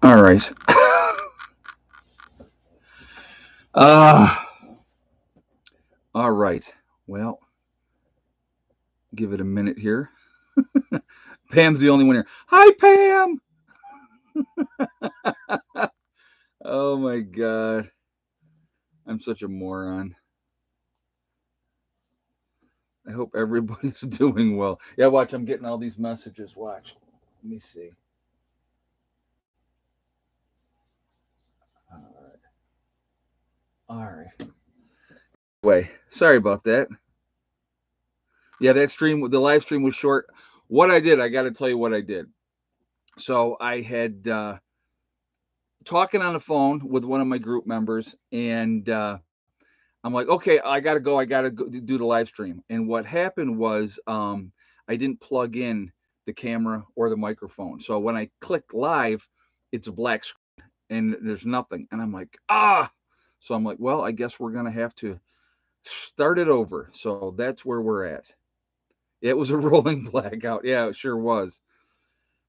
All right. uh, all right. Well, give it a minute here. Pam's the only one here. Hi, Pam. Oh my God. I'm such a moron. I hope everybody's doing well. Yeah, watch. I'm getting all these messages. Watch. Let me see. All right. All right. Way. Sorry about that. Yeah, that stream, the live stream was short. What I did, I got to tell you what I did. So I had talking on the phone with one of my group members, and I'm like, okay, I gotta go. I gotta go do the live stream. And what happened was, I didn't plug in the camera or the microphone. So when I click live, it's a black screen and there's nothing. And I'm like, ah. So I'm like, well, I guess we're gonna have to start it over. So that's where we're at. It was a rolling blackout. Yeah, it sure was.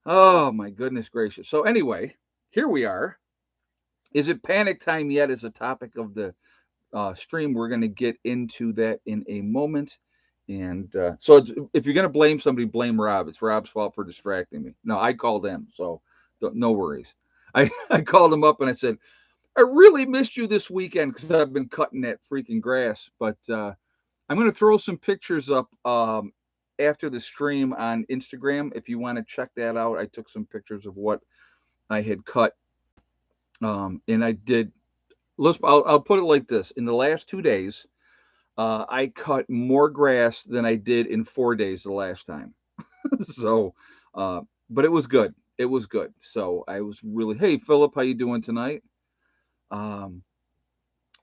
Oh my goodness gracious. So anyway, here we are. Is it panic time yet? Is the topic of the stream. We're going to get into that in a moment. And if you're going to blame somebody, blame Rob. It's Rob's fault for distracting me. No, I called him, so no worries. I called him up and I said, I really missed you this weekend because I've been cutting that freaking grass. But I'm going to throw some pictures up after the stream on Instagram. If you want to check that out, I took some pictures of what I had cut. And I did, I'll put it like this. In the last 2 days, I cut more grass than I did in 4 days the last time. So, but it was good. It was good. So I was really, hey Philip, how you doing tonight? Um,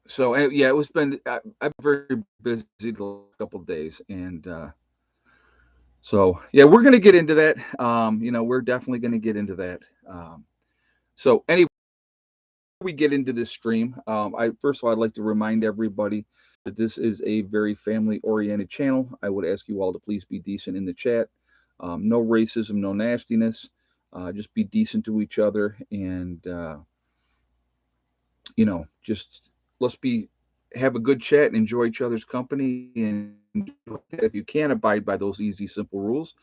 yeah, it was been I'm very busy the last couple of days, and so yeah, we're gonna get into that. We're definitely gonna get into that. So anyway, we get into this stream, I first of all, I'd like to remind everybody that this is a very family-oriented channel. I would ask you all to please be decent in the chat. No racism, no nastiness. Just be decent to each other, and just let's be have a good chat and enjoy each other's company. And if you can't abide by those easy, simple rules,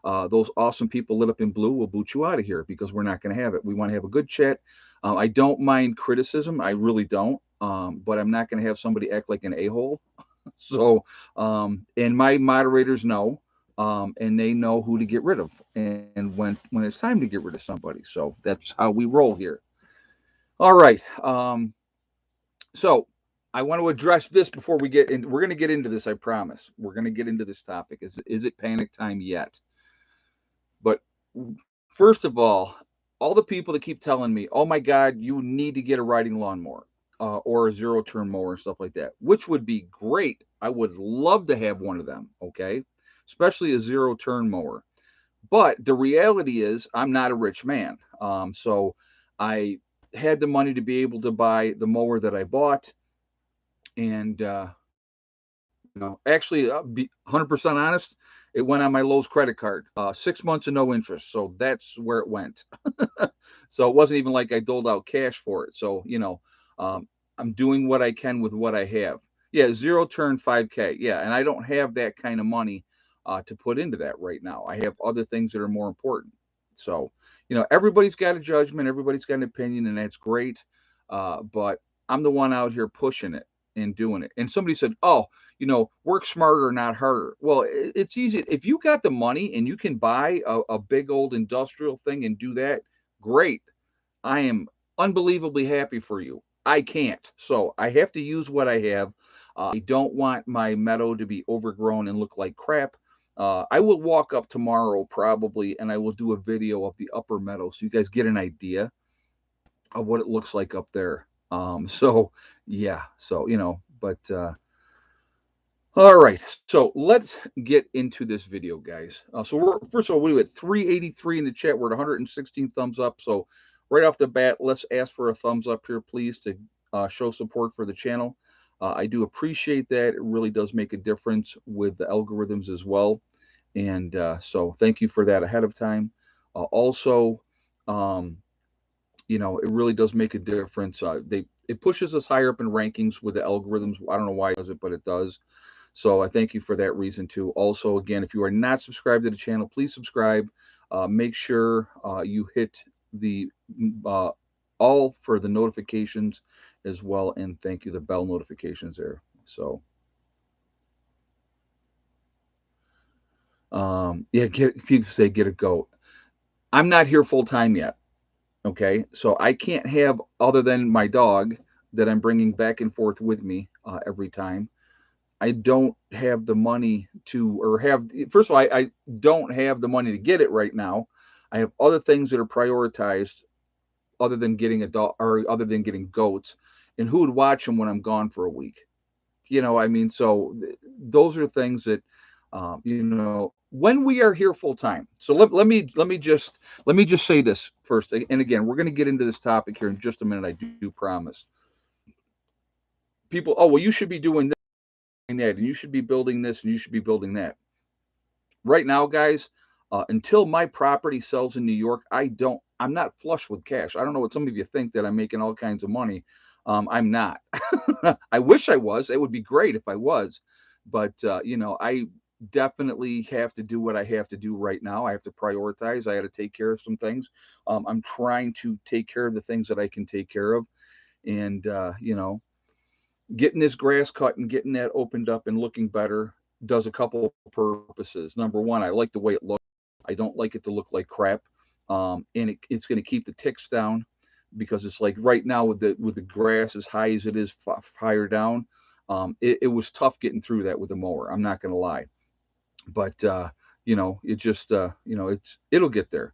those awesome people lit up in blue will boot you out of here because we're not going to have it. We want to have a good chat. I don't mind criticism. I really don't. But I'm not going to have somebody act like an a-hole. So, and my moderators know, and they know who to get rid of and when it's time to get rid of somebody. So that's how we roll here. All right. So I want to address this before we get in. We're going to get into this. I promise. We're going to get into this topic. Is it panic time yet? But first of all the people that keep telling me, "Oh my God, you need to get a riding lawnmower or a zero-turn mower and stuff like that," which would be great. I would love to have one of them. Okay, especially a zero-turn mower. But the reality is, I'm not a rich man. So I had the money to be able to buy the mower that I bought, and actually, be 100% honest, it went on my Lowe's credit card. 6 months of no interest, so that's where it went. So it wasn't even like I doled out cash for it. So um, I'm doing what I can with what I have. Yeah, zero turn 5K. Yeah, and I don't have that kind of money to put into that right now. I have other things that are more important. So everybody's got a judgment, everybody's got an opinion, and that's great. But I'm the one out here pushing it and doing it. And somebody said, "Oh, work smarter, not harder." Well, it's easy. If you got the money and you can buy a big old industrial thing and do that, great. I am unbelievably happy for you. I can't. So I have to use what I have. I don't want my meadow to be overgrown and look like crap. I will walk up tomorrow probably and I will do a video of the upper meadow so you guys get an idea of what it looks like up there. So yeah, so but all right, so let's get into this video, guys. So we're first of all, we at 383 in the chat. We're at 116 thumbs up. So right off the bat, let's ask for a thumbs up here, please, to show support for the channel. I do appreciate that. It really does make a difference with the algorithms as well. And so thank you for that ahead of time. Also, um, it really does make a difference. It pushes us higher up in rankings with the algorithms. I don't know why it does it, but it does. So I thank you for that reason too. Also, again, if you are not subscribed to the channel, please subscribe. Make sure you hit the uh, all for the notifications as well, and thank you, the bell notifications there. So yeah, people say get a goat. I'm not here full time yet. Okay, so I can't have, other than my dog that I'm bringing back and forth with me every time. I don't have the money to, or have, first of all, I don't have the money to get it right now. I have other things that are prioritized other than getting a dog, or other than getting goats. And who would watch them when I'm gone for a week? I mean, so those are things that, when we are here full time. So let me just say this first. And again, we're going to get into this topic here in just a minute. I do promise. People, oh, well, you should be doing this and that, and you should be building this, and you should be building that. Right now, guys, until my property sells in New York, I'm not flush with cash. I don't know what some of you think, that I'm making all kinds of money. I'm not. I wish I was. It would be great if I was, but I definitely have to do what I have to do right now. I have to prioritize. I got to take care of some things. I'm trying to take care of the things that I can take care of, and getting this grass cut and getting that opened up and looking better does a couple of purposes. Number one, I like the way it looks. I don't like it to look like crap, and it's going to keep the ticks down, because it's like right now with the grass as high as it is higher down. It was tough getting through that with the mower. I'm not going to lie, but it just it'll get there.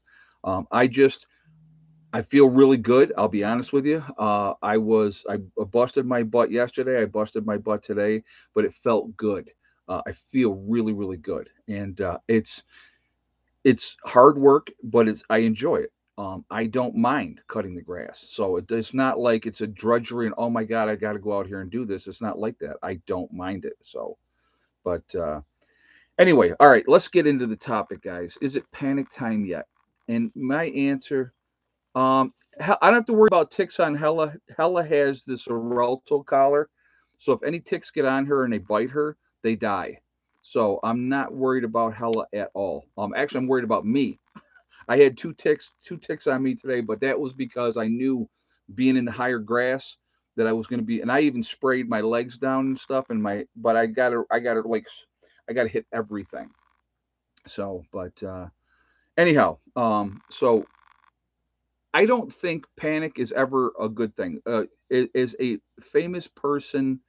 I feel really good. I'll be honest with you. I busted my butt yesterday. I busted my butt today, but it felt good. I feel really, really good, and it's hard work, but I enjoy it. I don't mind cutting the grass, so it's not like it's a drudgery and, oh my God, I got to go out here and do this. It's not like that. I don't mind it. So, but anyway, all right, let's get into the topic, guys. Is it panic time yet? And my answer, I don't have to worry about ticks on Hella. Hella has this Xarelto collar, so if any ticks get on her and they bite her, they die. So I'm not worried about Hella at all. Actually, I'm worried about me. I had two ticks on me today, but that was because I knew, being in the higher grass, that I was going to be, and I even sprayed my legs down and stuff, but I got to hit everything. So, but anyhow, so I don't think panic is ever a good thing. As a famous person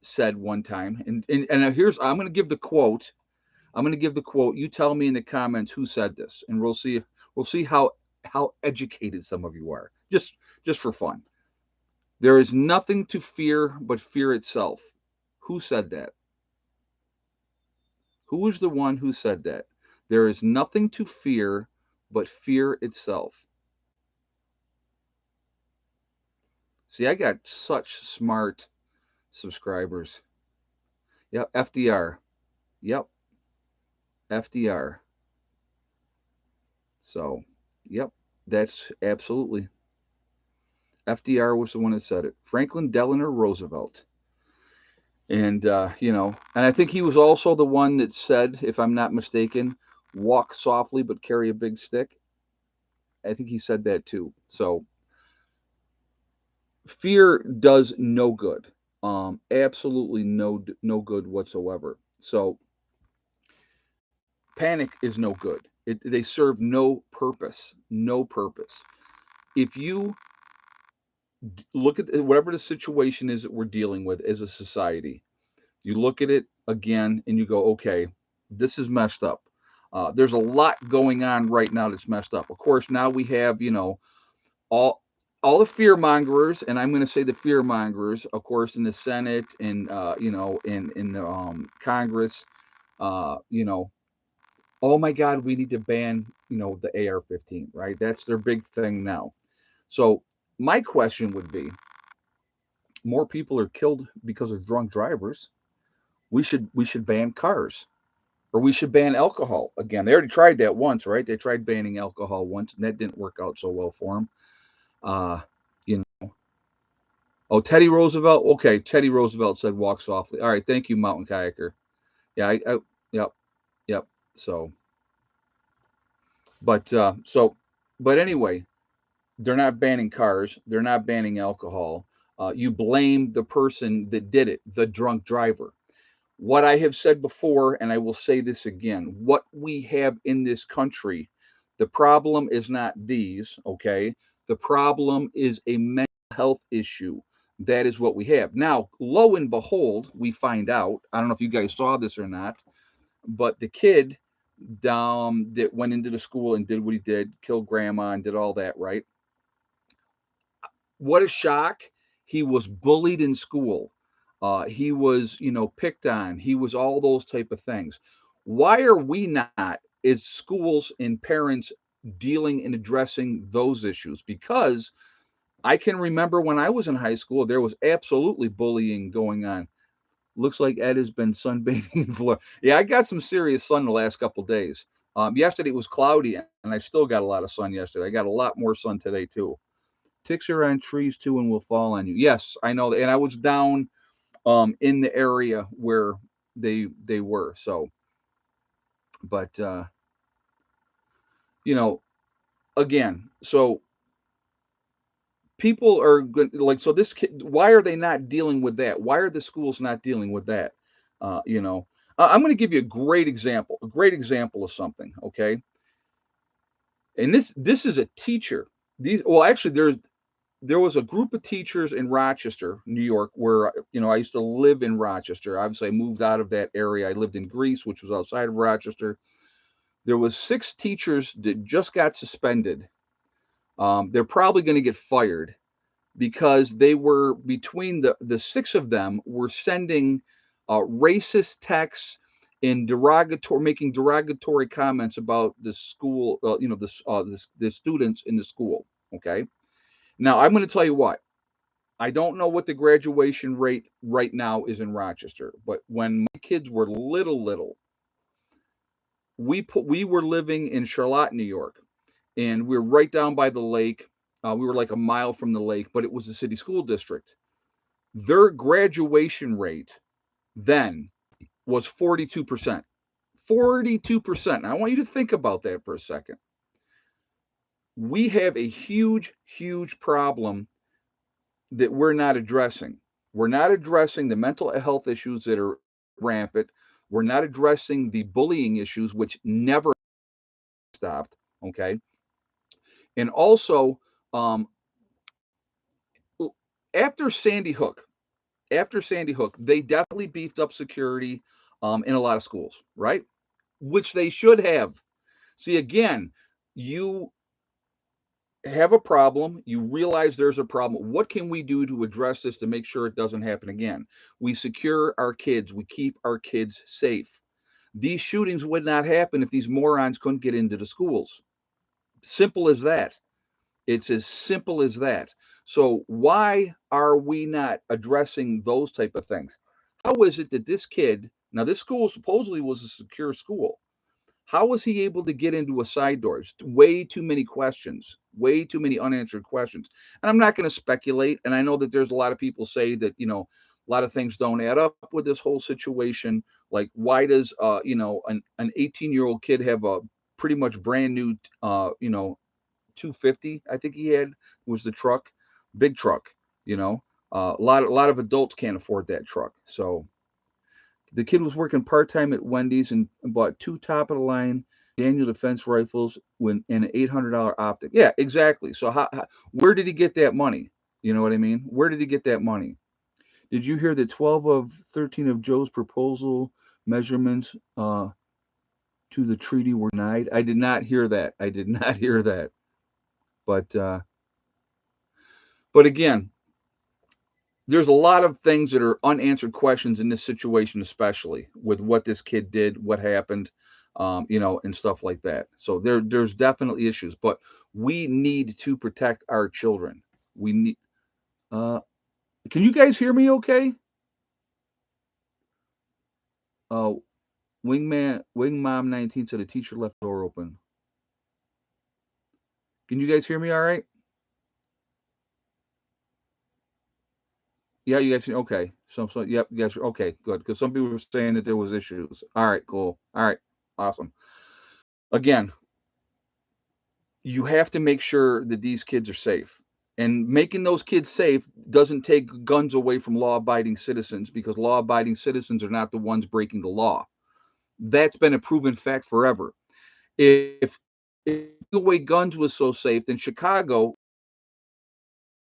said one time, and here's, I'm going to give the quote. I'm going to give the quote. You tell me in the comments who said this, and we'll see how educated some of you are. Just for fun. There is nothing to fear but fear itself. Who said that? Who was the one who said that? There is nothing to fear but fear itself. See, I got such smart subscribers. Yep, FDR. Yep, FDR. So, yep, that's absolutely. FDR was the one that said it. Franklin Delano Roosevelt. And, and I think he was also the one that said, if I'm not mistaken, walk softly but carry a big stick. I think he said that too. So, fear does no good. Absolutely no good whatsoever. So, panic is no good. They serve no purpose. No purpose. If you look at whatever the situation is that we're dealing with as a society, you look at it again and you go, okay, this is messed up. There's a lot going on right now that's messed up. Of course, now we have, all the fear mongers, and I'm going to say the fear mongers, of course, in the Senate and in the Congress, you know, oh my God, we need to ban, the AR-15, right? That's their big thing now. So my question would be, more people are killed because of drunk drivers. We should ban cars, or we should ban alcohol again. They already tried that once, right? They tried banning alcohol once, and that didn't work out so well for them. You know, oh, Teddy Roosevelt. Okay, Teddy Roosevelt said walk softly. All right, thank you, Mountain Kayaker. Yeah, yep, yep. So, but but anyway, they're not banning cars. They're not banning alcohol. You blame the person that did it, the drunk driver. What I have said before, and I will say this again, what we have in this country, the problem is not these, okay? The problem is a mental health issue. That is what we have. Now, lo and behold, we find out, I don't know if you guys saw this or not, but the kid that went into the school and did what he did, killed grandma and did all that, right? What a shock. He was bullied in school. He was, picked on. He was all those type of things. Why are we not, as schools and parents, dealing and addressing those issues? Because I can remember when I was in high school, there was absolutely bullying going on. Looks like Ed has been sunbathing in Florida. Yeah, I got some serious sun the last couple days. Yesterday it was cloudy, and I still got a lot of sun yesterday. I got a lot more sun today too. Ticks are on trees too and will fall on you. Yes, I know that. And I was down in the area where they were. So, but you know, again, so people are good like so this kid, why are they not dealing with that? Why are the schools not dealing with that? Uh, you know, I'm going to give you a great example of something, okay? And this is a teacher. These well actually there was a group of teachers in Rochester, New York, where I used to live in Rochester. Obviously, I moved out of that area. I lived in Greece, which was outside of Rochester. There was 6 teachers that just got suspended. They're probably going to get fired because they were between the 6 of them were sending racist texts and making derogatory comments about the school, the students in the school. Okay, now I'm going to tell you what. I don't know what the graduation rate right now is in Rochester, but when my kids were little, we were living in Charlotte, New York, and we were right down by the lake. We were like a mile from the lake, but it was a city school district. Their graduation rate then was 42%. 42%. I want you to think about that for a second. We have a huge problem that we're not addressing. We're not addressing the mental health issues that are rampant. We're not addressing the bullying issues, which never stopped. Okay. And also, um, after Sandy Hook, they definitely beefed up security in a lot of schools, right? Which they should have. See, again, you have a problem, you realize there's a problem. What can we do to address this to make sure it doesn't happen again? We secure our kids, we keep our kids safe. These shootings would not happen if these morons couldn't get into the schools. Simple as that. It's as simple as that. So why are we not addressing those type of things? How is it that this kid, now this school supposedly was a secure school. How was he able to get into a side door? Just way too many questions, way too many unanswered questions. And I'm not going to speculate. And I know that there's a lot of people say that, a lot of things don't add up with this whole situation. Like, why does, an 18-year-old kid have a pretty much brand new, 250, I think he had, was the truck, big truck, you know, a lot of adults can't afford that truck. So, the kid was working part time at Wendy's and bought 2 top of the line Daniel Defense rifles when and an $800 optic. Yeah, exactly. So where did he get that money? You know what I mean? Where did he get that money? Did you hear that 12 of 13 of Joe's proposal measurements to the treaty were denied? I did not hear that. I did not hear that. But again, there's a lot of things that are unanswered questions in this situation, especially with what this kid did, what happened, and stuff like that. So there's definitely issues, but we need to protect our children. We need. Uh, can you guys hear me? Okay. Uh, Wingmom 19 said a teacher left the door open. Can you guys hear me? All right. Yeah, you guys. Okay. So yep, you guys. Okay, good. Because some people were saying that there was issues. All right, cool. All right, awesome. Again, you have to make sure that these kids are safe. And making those kids safe doesn't take guns away from law-abiding citizens because law-abiding citizens are not the ones breaking the law. That's been a proven fact forever. If the way guns was so safe, then Chicago,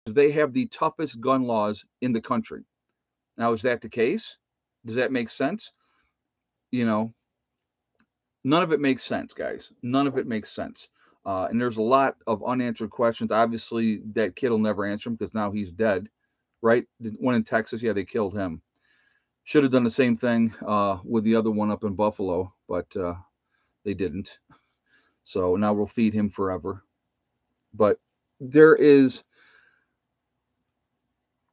they have the toughest gun laws in the country. Now, is that the case? Does that make sense? You know, none of it makes sense, guys. None of it makes sense. And there's a lot of unanswered questions. Obviously, that kid will never answer them because now he's dead, right? The one in Texas, yeah, they killed him. Should have done the same thing with the other one up in Buffalo, but they didn't. So now we'll feed him forever. But there is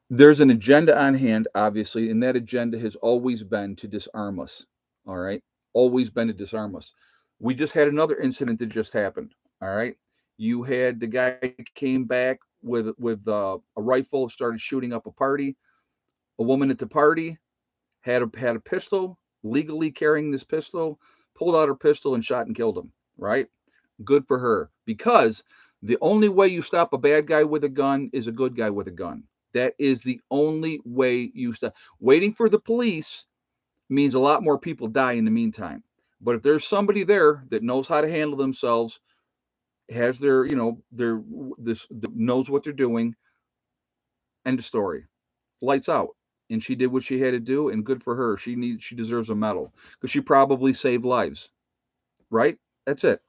there's an agenda on hand, obviously, and that agenda has always been to disarm us. All right, always been to disarm us. We just had another incident that just happened. All right, you had the guy came back with a rifle, started shooting up a party. A woman at the party had a pistol, legally carrying this pistol, pulled out her pistol and shot and killed him. Right, good for her because the only way you stop a bad guy with a gun is a good guy with a gun. That is the only way you stop. Waiting for the police means a lot more people die in the meantime. But if there's somebody there that knows how to handle themselves, has their, their this knows what they're doing, end of story. Lights out. And she did what she had to do, and good for her. She deserves a medal because she probably saved lives, right? That's it.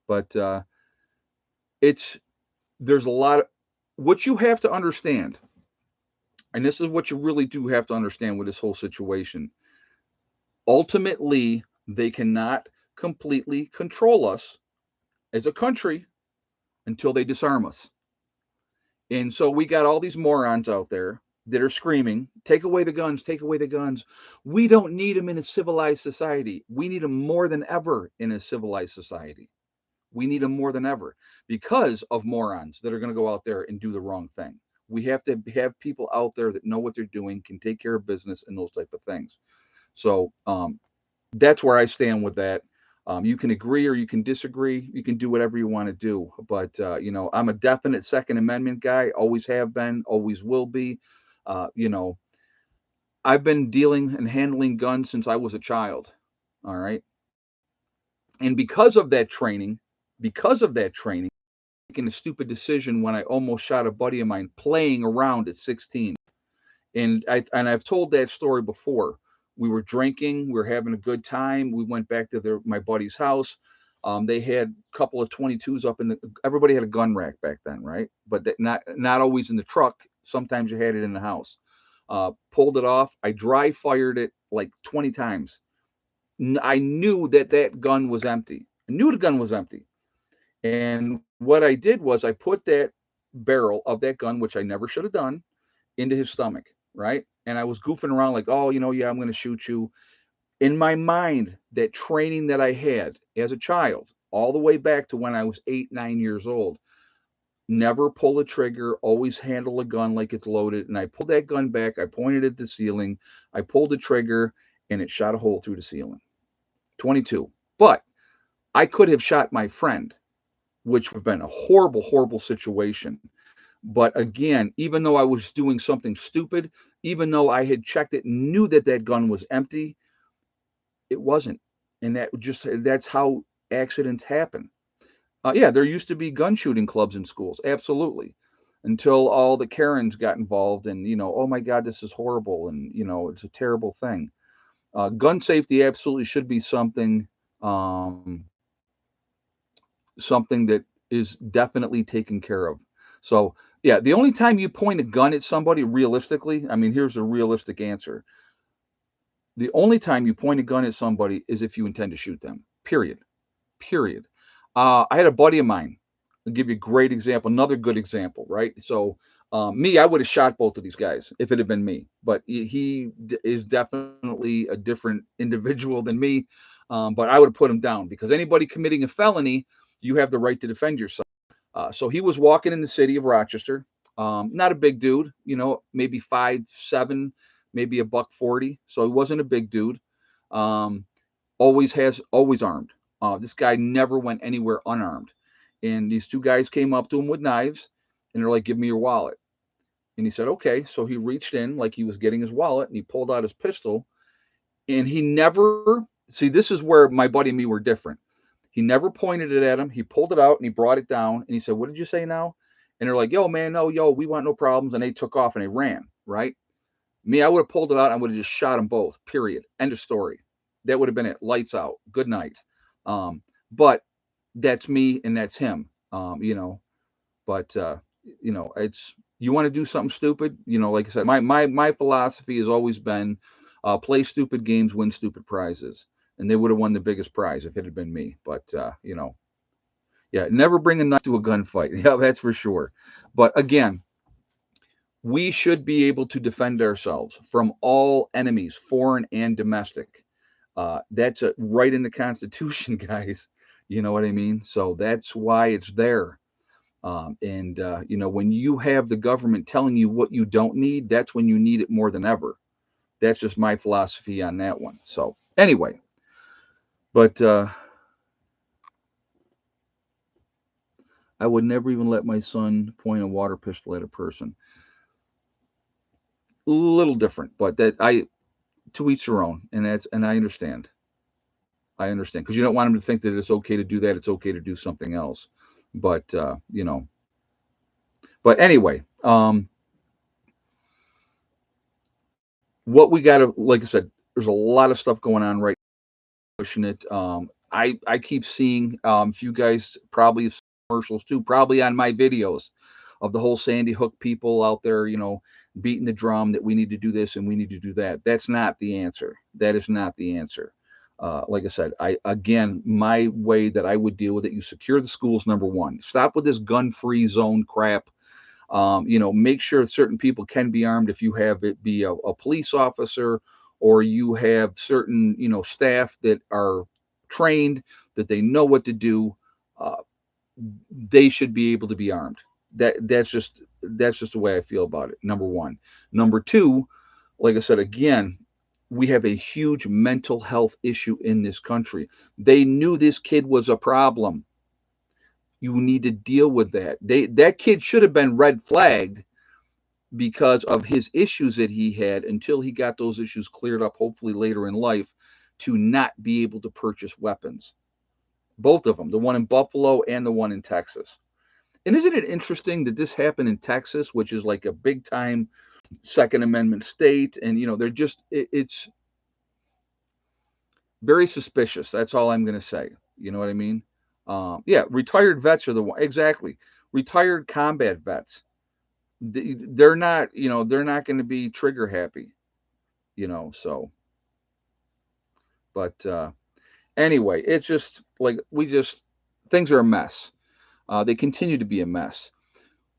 But it's there's a lot of what you have to understand, and this is what you really do have to understand with this whole situation. Ultimately, they cannot completely control us as a country until they disarm us. And so we got all these morons out there that are screaming, take away the guns, take away the guns. We don't need them in a civilized society. We need them more than ever in a civilized society. We need them more than ever because of morons that are going to go out there and do the wrong thing. We have to have people out there that know what they're doing, can take care of business, and those type of things. So that's where I stand with that. You can agree or you can disagree. You can do whatever you want to do. But I'm a definite Second Amendment guy. Always have been. Always will be. Uh, you know, I've been dealing and handling guns since I was a child. All right, and because of that training, making a stupid decision when I almost shot a buddy of mine playing around at 16. And I've told that story before. We were drinking, we were having a good time. We went back to my buddy's house. They had a couple of 22s up in the. Everybody had a gun rack back then, right? But not always in the truck. Sometimes you had it in the house. Pulled it off. I dry fired it like 20 times. I knew that gun was empty. I knew the gun was empty. And what I did was I put that barrel of that gun, which I never should have done, into his stomach, right? And I was goofing around like, oh, yeah, I'm going to shoot you. In my mind, that training that I had as a child, all the way back to when I was 8, 9 years old, never pull a trigger, always handle a gun like it's loaded. And I pulled that gun back, I pointed at the ceiling, I pulled the trigger, and it shot a hole through the ceiling. 22. But I could have shot my friend, which would have been a horrible, horrible situation. But again, even though I was doing something stupid, even though I had checked it, knew that gun was empty, it wasn't. And that's how accidents happen. Yeah, there used to be gun shooting clubs in schools, absolutely, until all the Karens got involved, and oh my God, this is horrible, and it's a terrible thing. Gun safety absolutely should be um, something that is definitely taken care of. So, yeah, the only time you point a gun at somebody realistically, I mean, here's a realistic answer. The only time you point a gun at somebody is if you intend to shoot them. Period. Period. I had a buddy of mine. I'll give you a great example, another good example, right? So, me, I would have shot both of these guys if it had been me, but he is definitely a different individual than me. But I would have put him down because anybody committing a felony, you have the right to defend yourself. So he was walking in the city of Rochester. Not a big dude, maybe 5'7", maybe a $140. So he wasn't a big dude. Um, always armed. This guy never went anywhere unarmed. And these two guys came up to him with knives, and they're like, "Give me your wallet." And he said, "Okay." So he reached in like he was getting his wallet, and he pulled out his pistol. And he never see. This is where my buddy and me were different. He never pointed it at him. He pulled it out and he brought it down, and he said, "What did you say now?" And they're like, "Yo, man, no, yo, we want no problems." And they took off and they ran. Right? Me, I would have pulled it out. I would have just shot them both. Period. End of story. That would have been it. Lights out. Good night. But that's me and that's him. But it's you want to do something stupid. Like I said, my philosophy has always been play stupid games, win stupid prizes, and they would have won the biggest prize if it had been me. But yeah, never bring a knife to a gunfight. Yeah, that's for sure. But again, we should be able to defend ourselves from all enemies, foreign and domestic. That's right in the Constitution, guys. You know what I mean? So that's why it's there. And when you have the government telling you what you don't need, that's when you need it more than ever. That's just my philosophy on that one. So anyway, but I would never even let my son point a water pistol at a person. A little different, but that I to each their own, and I understand. I understand because you don't want him to think that it's okay to do that. It's okay to do something else. But But anyway, what we got to, like I said, there's a lot of stuff going on right now, pushing it. I keep seeing if you guys probably have commercials too, probably on my videos of the whole Sandy Hook people out there, beating the drum that we need to do this and we need to do that. That's not the answer. That is not the answer. Like I said, my way that I would deal with it, you secure the schools, number one. Stop with this gun-free zone crap. Make sure certain people can be armed if you have it be a police officer or you have certain, staff that are trained, that they know what to do. Uh, they should be able to be armed. That's just the way I feel about it. Number one. Number two, like I said, again, we have a huge mental health issue in this country. They knew this kid was a problem. You need to deal with that. That kid should have been red flagged because of his issues that he had until he got those issues cleared up, hopefully later in life, to not be able to purchase weapons. Both of them, the one in Buffalo and the one in Texas. And isn't it interesting that this happened in Texas, which is like a big time Second Amendment state? And, they're just, it's very suspicious. That's all I'm going to say. You know what I mean? Yeah, retired vets are the one. Exactly. Retired combat vets. They're not, they're not going to be trigger happy, so. But anyway, it's just like things are a mess. They continue to be a mess.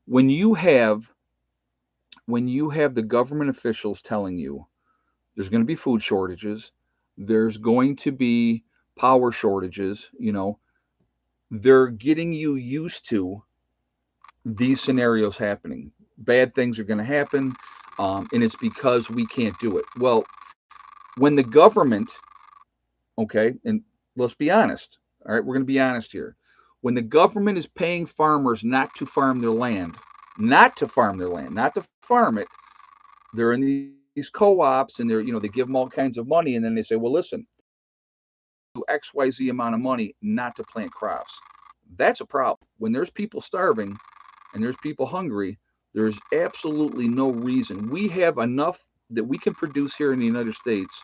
When you have the government officials telling you there's going to be food shortages, there's going to be power shortages, they're getting you used to these scenarios happening. Bad things are going to happen, and it's because we can't do it. Well, when the government, okay, and let's be honest, all right, we're going to be honest here. When the government is paying farmers not to farm their land, not to farm their land, not to farm it, they're in these co-ops and they give them all kinds of money, and then they say, well, listen, XYZ amount of money not to plant crops. That's a problem. When there's people starving and there's people hungry, there's absolutely no reason. We have enough that we can produce here in the United States.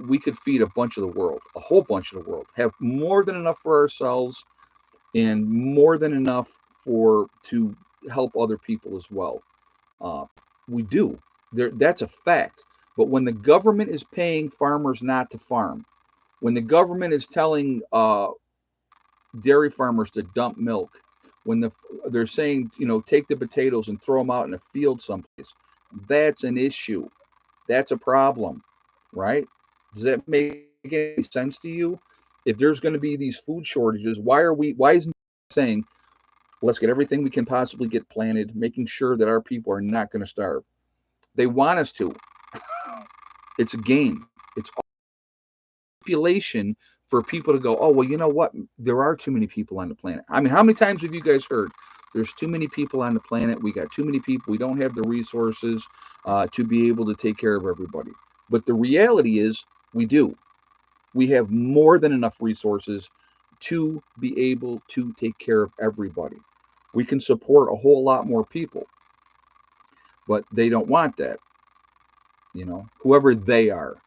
We could feed a bunch of the world, a whole bunch of the world, have more than enough for ourselves and more than enough to help other people as well. We do. That's a fact. But when the government is paying farmers not to farm, when the government is telling dairy farmers to dump milk, when they're saying, take the potatoes and throw them out in a field someplace, that's an issue. That's a problem, right? Does that make any sense to you? If there's going to be these food shortages, why isn't saying, Let's get everything we can possibly get planted, making sure that our people are not going to starve. They want us to. It's a game. It's manipulation for people to go, oh, well, you know what? There are too many people on the planet. I mean, how many times have you guys heard there's too many people on the planet? We got too many people. We don't have the resources to be able to take care of everybody. But the reality is we do. We have more than enough resources to be able to take care of everybody. We can support a whole lot more people, but they don't want that, whoever they are.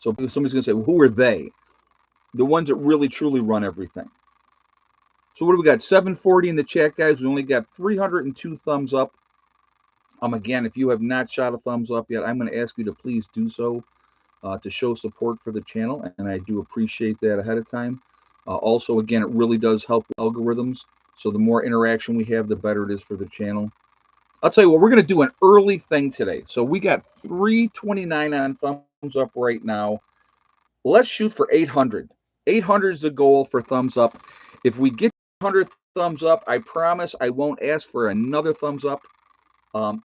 So somebody's going to say, well, who are they? The ones that really truly run everything. So what do we got? 740 in the chat, guys. We only got 302 thumbs up. Again, if you have not shot a thumbs up yet, I'm going to ask you to please do so to show support for the channel, and I do appreciate that ahead of time. Also, again, it really does help with algorithms. So the more interaction we have, the better it is for the channel. I'll tell you what, we're going to do an early thing today. So we got 329 on thumbs up right now. Let's shoot for 800. 800 is the goal for thumbs up. If we get 100 thumbs up, I promise I won't ask for another thumbs up.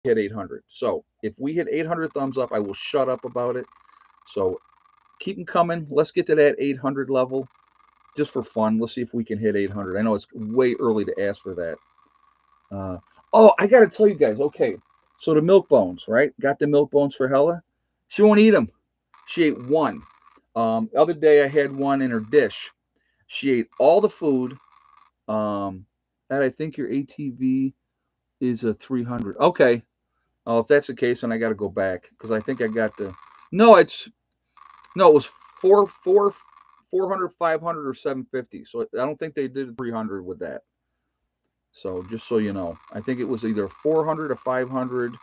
Hit 800. So if we hit 800 thumbs up, I will shut up about it. So keep them coming. Let's get to that 800 level just for fun. Let's see if we can hit 800. I know it's way early to ask for that. Oh, I got to tell you guys. Okay, so the milk bones, right? Got the milk bones for Hella. She won't eat them. She ate one. The other day I had one in her dish. She ate all the food. And I think your ATV is a 300. Okay. Oh, if that's the case, then I got to go back because I think I got the. No, it was 400, 500, or 750. So I don't think they did 300 with that. So just so you know, I think it was either 400 or 500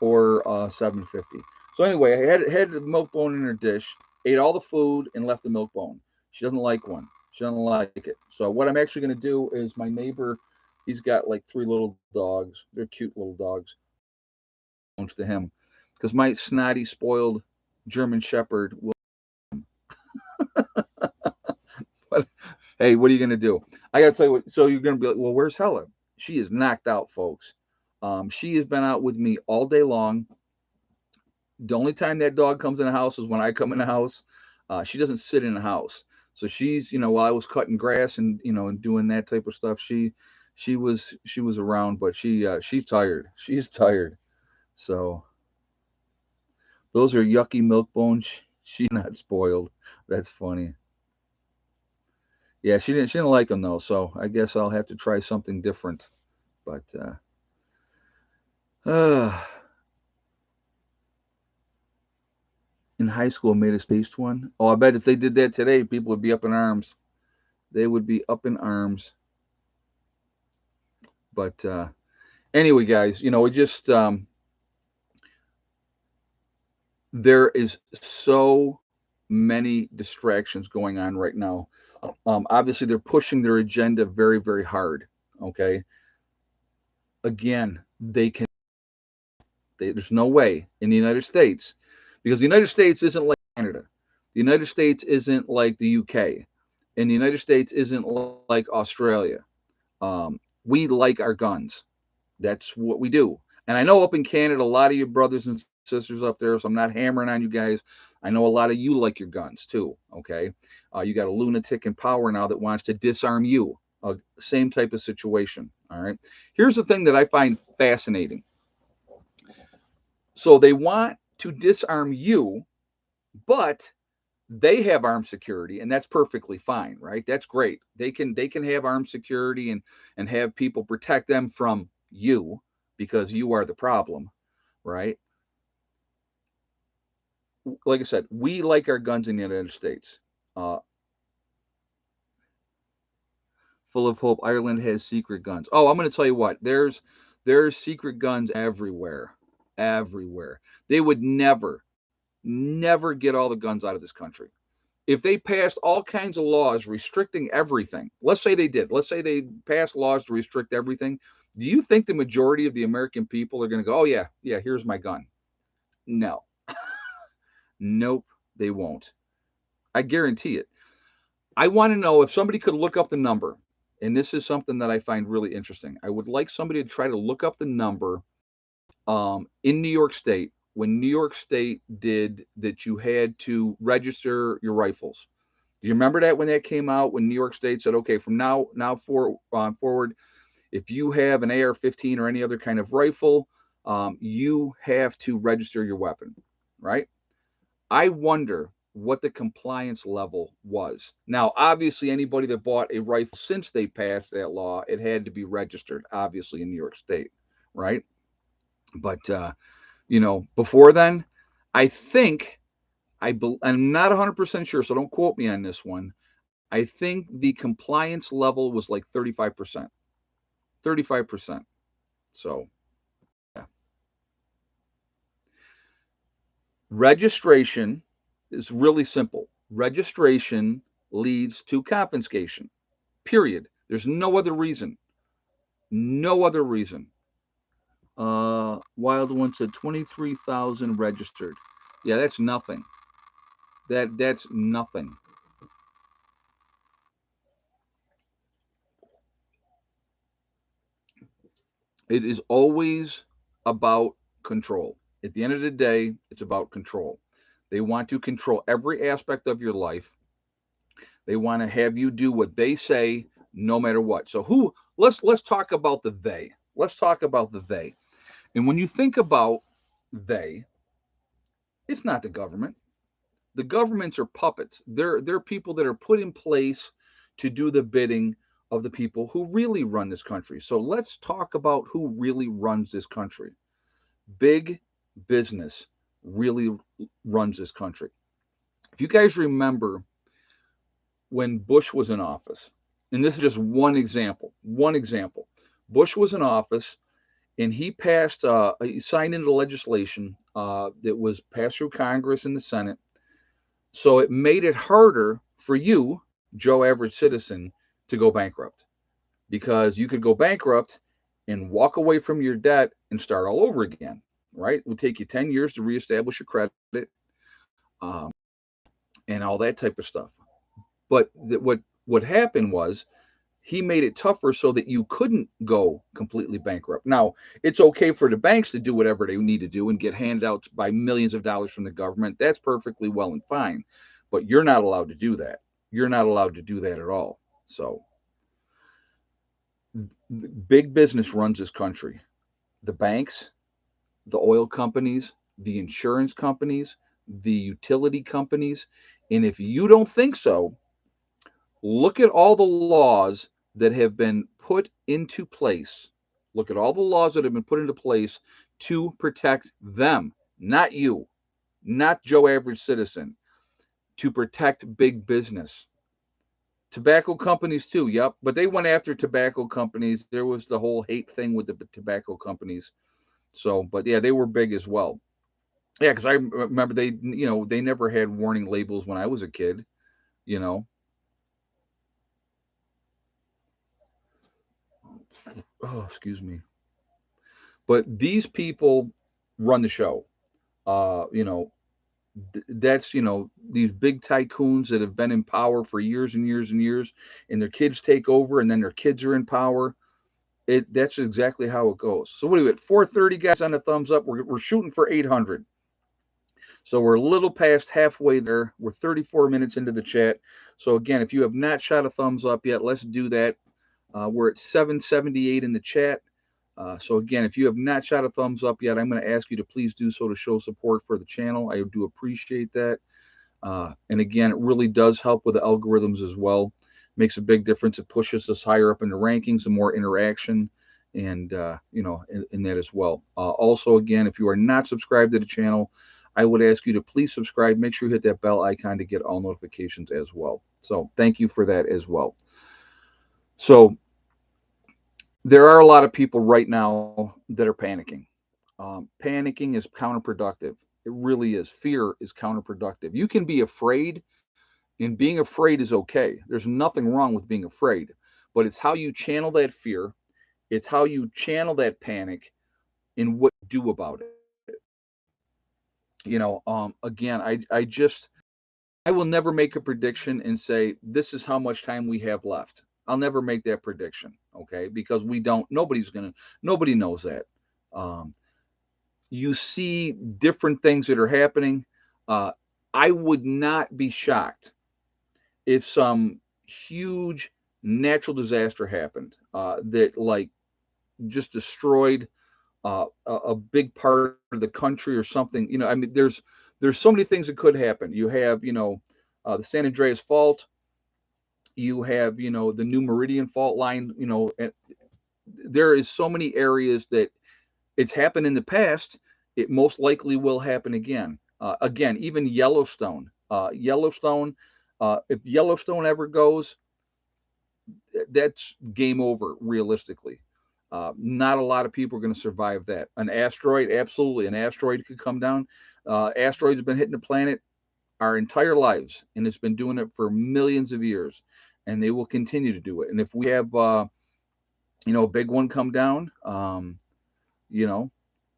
or 750. So anyway, I had the milk bone in her dish, ate all the food, and left the milk bone. She doesn't like one. She doesn't like it. So what I'm actually going to do is my neighbor, he's got like 3 little dogs. They're cute little dogs. To him, because my snotty, spoiled German Shepherd will. But hey, what are you going to do? I got to tell you what. So you're going to be like, well, where's Hella? She is knocked out, folks. She has been out with me all day long. The only time that dog comes in the house is when I come in the house. She doesn't sit in the house. So she's, while I was cutting grass and and doing that type of stuff, she was around, but she's tired. She's tired. So those are yucky milk bones. She's not spoiled. That's funny. Yeah, she didn't like them though, so I guess I'll have to try something different. But in high school, made a spaced one. Oh, I bet if they did that today, people would be up in arms. They would be up in arms. But anyway, guys, we just there is so many distractions going on right now. Obviously, they're pushing their agenda very, very hard. Okay. Again, there's no way in the United States, because the United States isn't like Canada. The United States isn't like the UK. And the United States isn't like Australia. We like our guns. That's what we do. And I know up in Canada, a lot of your brothers and sisters up there, so I'm not hammering on you guys. I know a lot of you like your guns too. Okay. You got a lunatic in power now that wants to disarm you. Same type of situation. All right. Here's the thing that I find fascinating. So they want to disarm you, but they have armed security, and that's perfectly fine, right? That's great. They can have armed security and have people protect them from you because you are the problem, right? Like I said, we like our guns in the United States. Full of hope. Ireland has secret guns. Oh, I'm going to tell you what. There's secret guns everywhere. Everywhere. They would never get all the guns out of this country. If they passed all kinds of laws restricting everything, let's say they did, let's say they passed laws to restrict everything, do you think the majority of the American people are going to go, oh, yeah, here's my gun? No. Nope, they won't. I guarantee it. I want to know if somebody could look up the number. and this is something that I find really interesting. I would like somebody to try to look up the number in New York State, when New York State did that, you had to register your rifles. Do you remember that when that came out? When New York State said, okay, from forward, if you have an AR-15 or any other kind of rifle, you have to register your weapon, right? I wonder what the compliance level was. Now, obviously, anybody that bought a rifle since they passed that law, it had to be registered, obviously, in New York State, right? But before then, I think I'm not 100% sure, so don't quote me on this one. I think the compliance level was like 35%. 35%. So, yeah. Registration is really simple. Registration leads to confiscation. Period. There's no other reason. No other reason. Wild One said 23,000 registered. Yeah, that's nothing. That's nothing. It is always about control. At the end of the day, it's about control. They want to control every aspect of your life. They want to have you do what they say no matter what. So let's talk about the they. Let's talk about the they. And when you think about they, it's not the government. The governments are puppets. They're people that are put in place to do the bidding of the people who really run this country. So let's talk about who really runs this country. Big business really runs this country. If you guys remember when Bush was in office, and this is just one example. Bush was in office and he signed into legislation that was passed through Congress and the Senate. So it made it harder for you, Joe Average Citizen, to go bankrupt, because you could go bankrupt and walk away from your debt and start all over again, right? It would take you 10 years to reestablish your credit, um, and all that type of stuff. But what happened was he made it tougher so that you couldn't go completely bankrupt. Now, it's okay for the banks to do whatever they need to do and get handouts by millions of dollars from the government. That's perfectly well and fine. But you're not allowed to do that. You're not allowed to do that at all. So, big business runs this country. The banks, the oil companies, the insurance companies, the utility companies. And if you don't think so, look at all the laws that have been put into place. Look at all the laws that have been put into place to protect them, not you, not Joe Average Citizen, to protect big business. Tobacco companies too, yep. But they went after tobacco companies. There was the whole hate thing with the tobacco companies. So, but yeah, they were big as well. Yeah, because I remember they never had warning labels when I was a kid. You know. Oh, excuse me. But these people run the show. Uh, you know, that's these big tycoons that have been in power for years and years and years, and their kids take over, and then their kids are in power. That's exactly how it goes. So what are we at? 430 guys on the thumbs up. We're shooting for 800. So we're a little past halfway there. We're 34 minutes into the chat. So again, if you have not shot a thumbs up yet, let's do that. We're at 778 in the chat. So again, if you have not shot a thumbs up yet, I'm going to ask you to please do so to show support for the channel. I do appreciate that. And again, it really does help with the algorithms as well. Makes a big difference. It pushes us higher up in the rankings and more interaction, and in that as well. Also, again, if you are not subscribed to the channel, I would ask you to please subscribe. Make sure you hit that bell icon to get all notifications as well. So thank you for that as well. So there are a lot of people right now that are panicking. Panicking is counterproductive. It really is. Fear is counterproductive. You can be afraid, and being afraid is okay. There's nothing wrong with being afraid, but it's how you channel that fear. It's how you channel that panic and what you do about it. Again, I will never make a prediction and say this is how much time we have left. I'll never make that prediction, okay? Because nobody knows that. Um, you see different things that are happening. Uh, I would not be shocked if some huge natural disaster happened that like just destroyed a big part of the country or something. You know, I mean, there's so many things that could happen. You have, the San Andreas Fault. You have, the New Meridian Fault line. And there is so many areas that it's happened in the past. It most likely will happen again. Again, even Yellowstone. If Yellowstone ever goes, that's game over realistically. Not a lot of people are going to survive that. An asteroid, absolutely, an asteroid could come down. Asteroids have been hitting the planet our entire lives, and it's been doing it for millions of years, and they will continue to do it. And if we have, a big one come down, you know,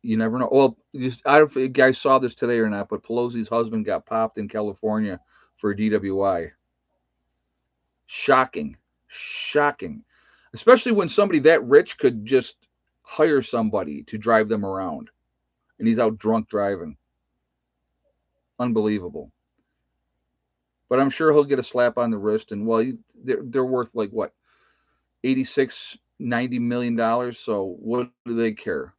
you never know. Well, just I don't know if you guys saw this today or not, but Pelosi's husband got popped in California for a DWI. Shocking, shocking, especially when somebody that rich could just hire somebody to drive them around, and he's out drunk driving. Unbelievable. But I'm sure he'll get a slap on the wrist, and well, they're worth like what, 86, $90 million. So what do they care?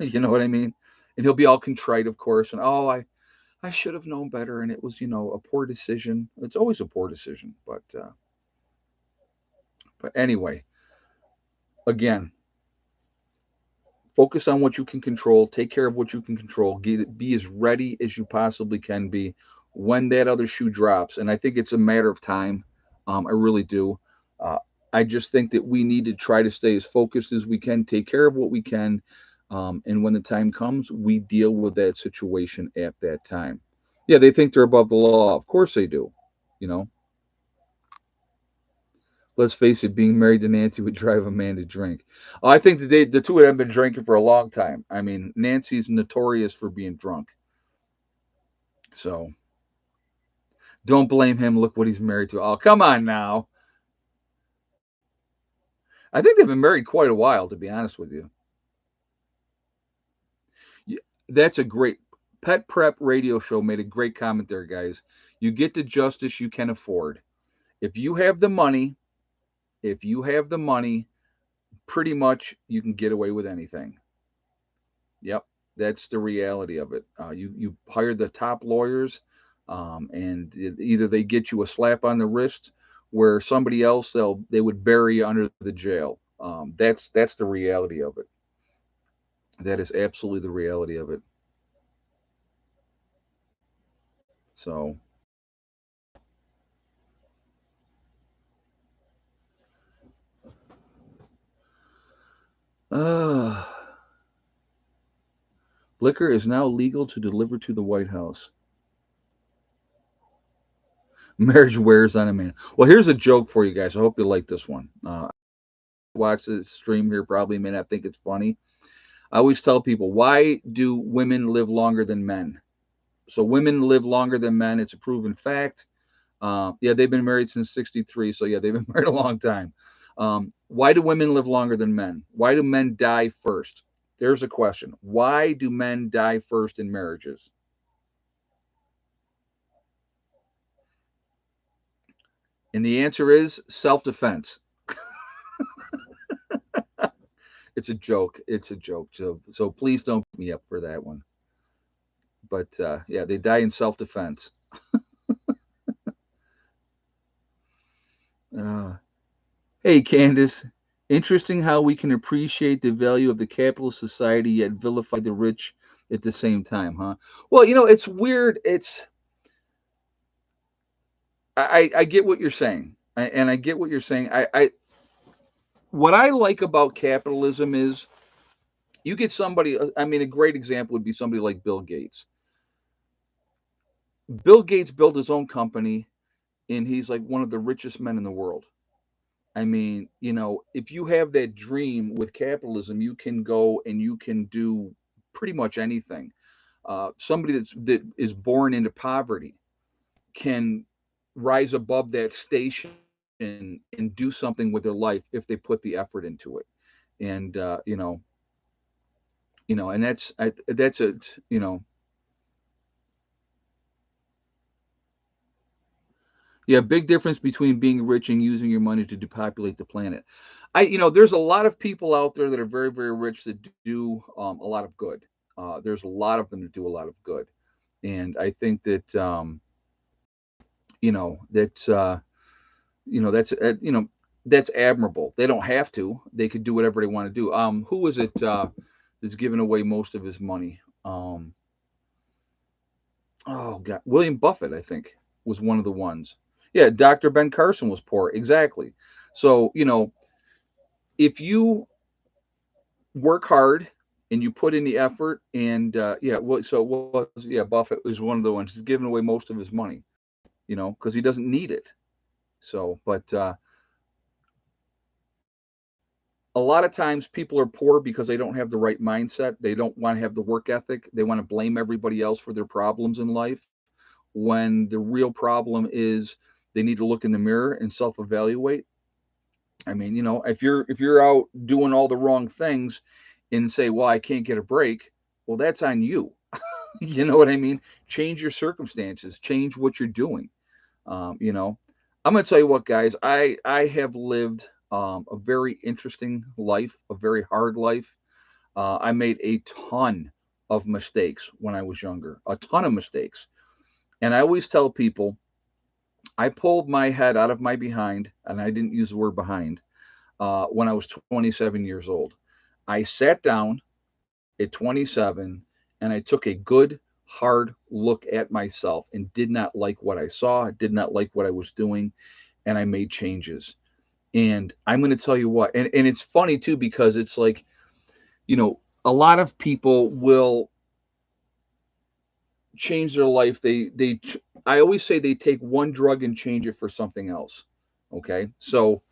You know what I mean? And he'll be all contrite, of course, and oh, I should have known better, and it was a poor decision. It's always a poor decision, but anyway, again, focus on what you can control, take care of what you can control, be as ready as you possibly can be when that other shoe drops. And I think it's a matter of time. I really do. Uh, I just think that we need to try to stay as focused as we can, take care of what we can. And when the time comes, we deal with that situation at that time. Yeah, they think they're above the law. Of course they do. You know, let's face it, being married to Nancy would drive a man to drink. I think that the two of them have been drinking for a long time. I mean, Nancy's notorious for being drunk. So don't blame him. Look what he's married to. Oh, come on now. I think they've been married quite a while, to be honest with you. That's a great Pet Prep radio show made a great comment there, guys. You get the justice you can afford. If you have the money, if you have the money, pretty much you can get away with anything. Yep, that's the reality of it. You hire the top lawyers, and either they get you a slap on the wrist, where somebody else they would bury you under the jail. That's the reality of it. That is absolutely the reality of it. So, uh, liquor is now legal to deliver to the White House. Marriage wears on a man. Well, here's a joke for you guys. I hope you like this one. Watch the stream here probably may not think it's funny. I always tell people, why do women live longer than men? So women live longer than men. It's a proven fact. Yeah, they've been married since 63. So yeah, they've been married a long time. Why do women live longer than men? Why do men die first? There's a question. Why do men die first in marriages? And the answer is self-defense. It's a joke. It's a joke. So please don't beat me up for that one. But yeah, they die in self-defense. Uh, Hey, Candace. Interesting how we can appreciate the value of the capitalist society yet vilify the rich at the same time, huh? Well, it's weird. I get what you're saying, and I get what you're saying. What I like about capitalism is you get somebody. I mean, a great example would be somebody like Bill Gates. Bill Gates built his own company, and he's like one of the richest men in the world. I mean, if you have that dream with capitalism, you can go and you can do pretty much anything. Somebody that is born into poverty can rise above that station and do something with their life if they put the effort into it. And and that's a yeah, big difference between being rich and using your money to depopulate the planet. There's a lot of people out there that are very, very rich that do a lot of good. There's a lot of them that do a lot of good, and I think that that's that's that's admirable. They don't have to. They could do whatever they want to do. Who was it that's giving away most of his money? Oh God, William Buffett, I think, was one of the ones. Yeah, Dr. Ben Carson was poor. Exactly. So, if you work hard and you put in the effort and Buffett was one of the ones. He's giving away most of his money, because he doesn't need it. So, but a lot of times people are poor because they don't have the right mindset. They don't want to have the work ethic. They want to blame everybody else for their problems in life, when the real problem is they need to look in the mirror and self-evaluate. I mean, if you're out doing all the wrong things and say, "Well, I can't get a break," well, that's on you. You know what I mean? Change your circumstances, change what you're doing. You know, I'm gonna tell you what, guys. I have lived a very interesting life, a very hard life. I made a ton of mistakes when I was younger, a ton of mistakes. And I always tell people, I pulled my head out of my behind, and I didn't use the word behind, when I was 27 years old. I sat down at 27 and I took a good, hard look at myself and did not like what I saw, did not like what I was doing, and I made changes. And I'm going to tell you what, and it's funny too, because it's like, a lot of people will change their life. I always say they take one drug and change it for something else. Okay. So,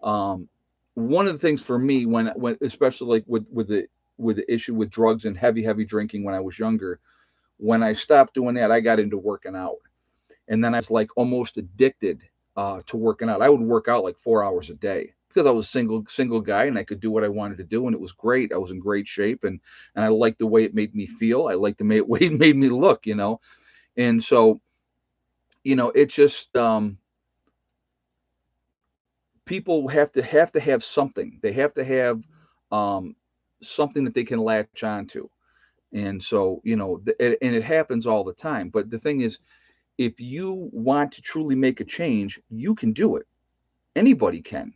um, one of the things for me, when especially like with the issue with drugs and heavy drinking when I was younger, when I stopped doing that, I got into working out, and then I was like almost addicted to working out. I would work out like 4 hours a day because I was single guy and I could do what I wanted to do, and it was great. I was in great shape, and I liked the way it made me feel. I liked the way it made me look, and so it just people have to have something. They have to have um, something that they can latch onto. And so, and it happens all the time. But the thing is, if you want to truly make a change, you can do it. Anybody can.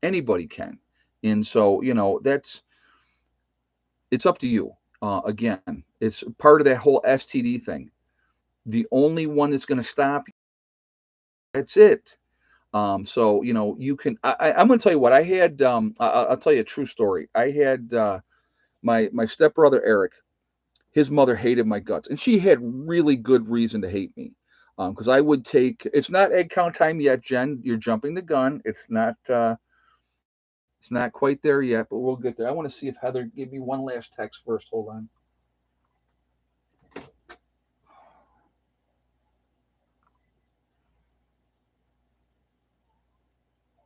Anybody can. And so, it's up to you. Again, it's part of that whole STD thing. The only one that's going to stop you, that's it. So you can. I'm going to tell you what I had. I'll tell you a true story. I had my stepbrother Eric. His mother hated my guts, and she had really good reason to hate me, because I would take. It's not egg count time yet, Jen. You're jumping the gun. It's not. It's not quite there yet, but we'll get there. I want to see if Heather gave me one last text first. Hold on.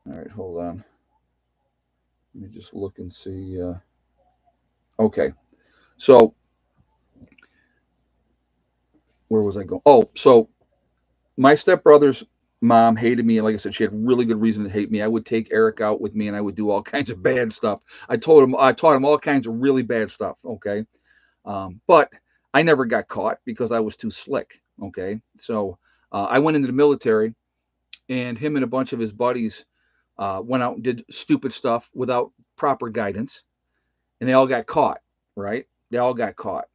All right, hold on. Let me just look and see. Okay, so where was I going? Oh, so my stepbrother's mom hated me. Like I said, she had really good reason to hate me. I would take Eric out with me, and I would do all kinds of bad stuff. I taught him all kinds of really bad stuff. Okay, but I never got caught because I was too slick. Okay, so I went into the military, and him and a bunch of his buddies went out and did stupid stuff without proper guidance, and they all got caught. Right? They all got caught.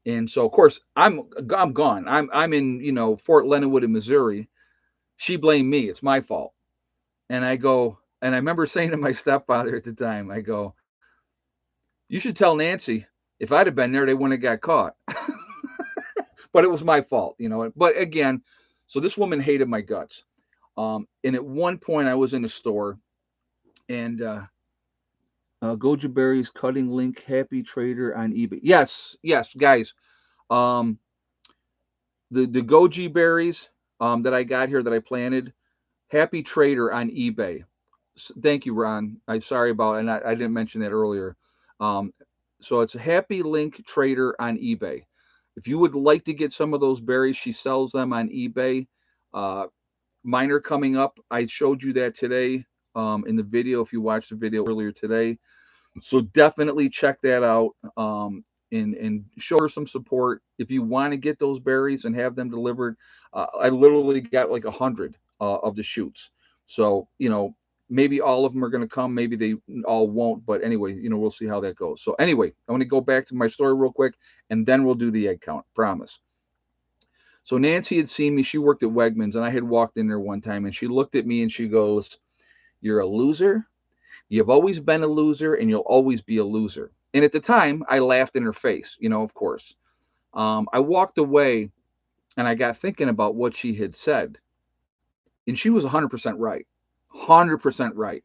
And so, of course, I'm gone. I'm in Fort Leonard Wood in Missouri. She blamed me. It's my fault. And I go, and I remember saying to my stepfather at the time, I go, you should tell Nancy, if I'd have been there, they wouldn't have got caught. But it was my fault. But again, so this woman hated my guts. And at one point, I was in a store, and Goji Berry's cutting link, happy trader on eBay. Yes, guys. Um, the goji berries that I got here that I planted, Happy Trader on eBay. Thank you, Ron. I'm sorry about, and I didn't mention that earlier. Um, so it's a Happy Link Trader on eBay. If you would like to get some of those berries, she sells them on eBay. Uh, Mine are coming up. I showed you that today in the video. If you watched the video earlier today, so definitely check that out. And show her some support. If you want to get those berries and have them delivered, I literally got like 100 of the shoots. So maybe all of them are going to come. Maybe they all won't. But anyway, we'll see how that goes. So anyway, I want to go back to my story real quick, and then we'll do the egg count. Promise. So Nancy had seen me. She worked at Wegmans, and I had walked in there one time, and she looked at me and she goes, "You're a loser. You've always been a loser, and you'll always be a loser." And at the time, I laughed in her face, of course. I walked away and I got thinking about what she had said. And she was 100% right. 100% right.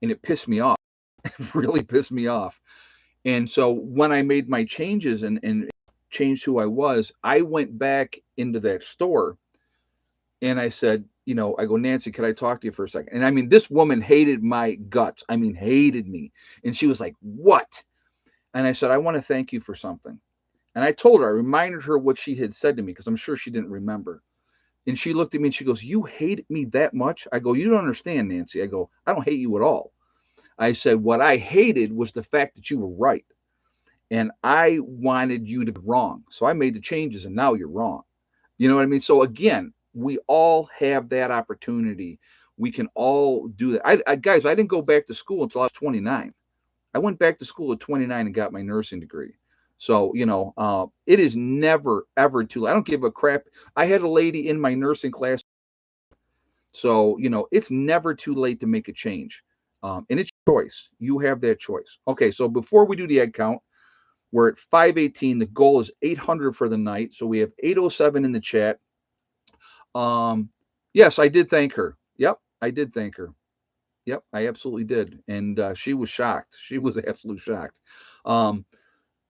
And it pissed me off. It really pissed me off. And so when I made my changes and changed who I was, I went back into that store and I said, I go, "Nancy, could I talk to you for a second?" And I mean, this woman hated my guts. I mean, hated me. And she was like, "What?" And I said, "I want to thank you for something." And I told her, I reminded her what she had said to me because I'm sure she didn't remember. And she looked at me and she goes, "You hated me that much?" I go, "You don't understand, Nancy." I go, "I don't hate you at all." I said, "What I hated was the fact that you were right. And I wanted you to be wrong. So I made the changes and now you're wrong." You know what I mean? So again, we all have that opportunity. We can all do that. Guys, I didn't go back to school until I was 29. I went back to school at 29 and got my nursing degree. So, it is never, ever too late. I don't give a crap. I had a lady in my nursing class. So, it's never too late to make a change. And it's choice. You have that choice. Okay, so before we do the egg count, we're at 518. The goal is 800 for the night. So we have 807 in the chat. Yes, I did thank her. Yep, I did thank her. Yep, I absolutely did. And she was shocked. She was absolutely shocked. Um,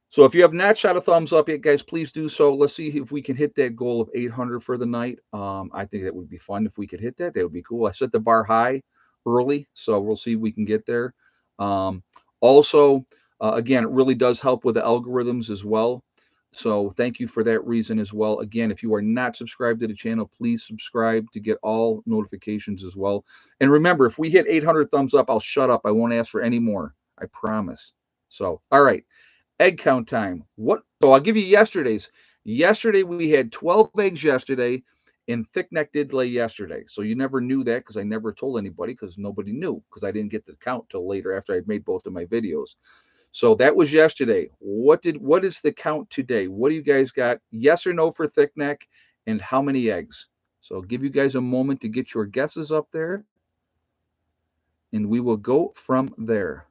so if you have not shot a thumbs up yet, guys, please do so. Let's see if we can hit that goal of 800 for the night. I think that would be fun if we could hit that. That would be cool. I set the bar high early, so we'll see if we can get there. Also, again, it really does help with the algorithms as well. So thank you for that reason as well. Again, if you are not subscribed to the channel, please subscribe to get all notifications as well. And remember, if we hit 800 thumbs up, I'll shut up. I won't ask for any more. I promise. So, all right. Egg count time. What? So I'll give you yesterday's. Yesterday we had 12 eggs yesterday, and thick neck did lay yesterday. So you never knew that because I never told anybody because nobody knew because I didn't get the count till later after I'd made both of my videos. So that was yesterday. What is the count today? What do you guys got? Yes or no for thick neck, and how many eggs? So I'll give you guys a moment to get your guesses up there, and we will go from there.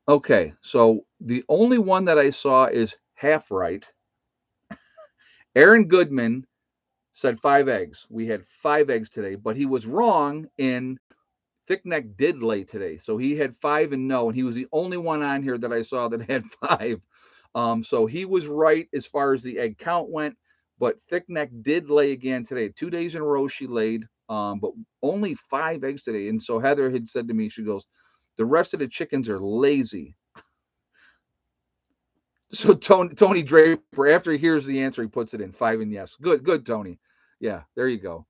Okay, so the only one that I saw is half right. Aaron Goodman said 5 eggs. We had 5 eggs today, but he was wrong in thick neck did lay today. So he had 5 and no, and he was the only one on here that I saw that had 5. So he was right as far as the egg count went, but thick neck did lay again today. 2 days in a row she laid, but only 5 eggs today. And so Heather had said to me, she goes, "The rest of the chickens are lazy." So Tony Draper, after he hears the answer, he puts it in 5 and yes. Good, Tony. Yeah, there you go.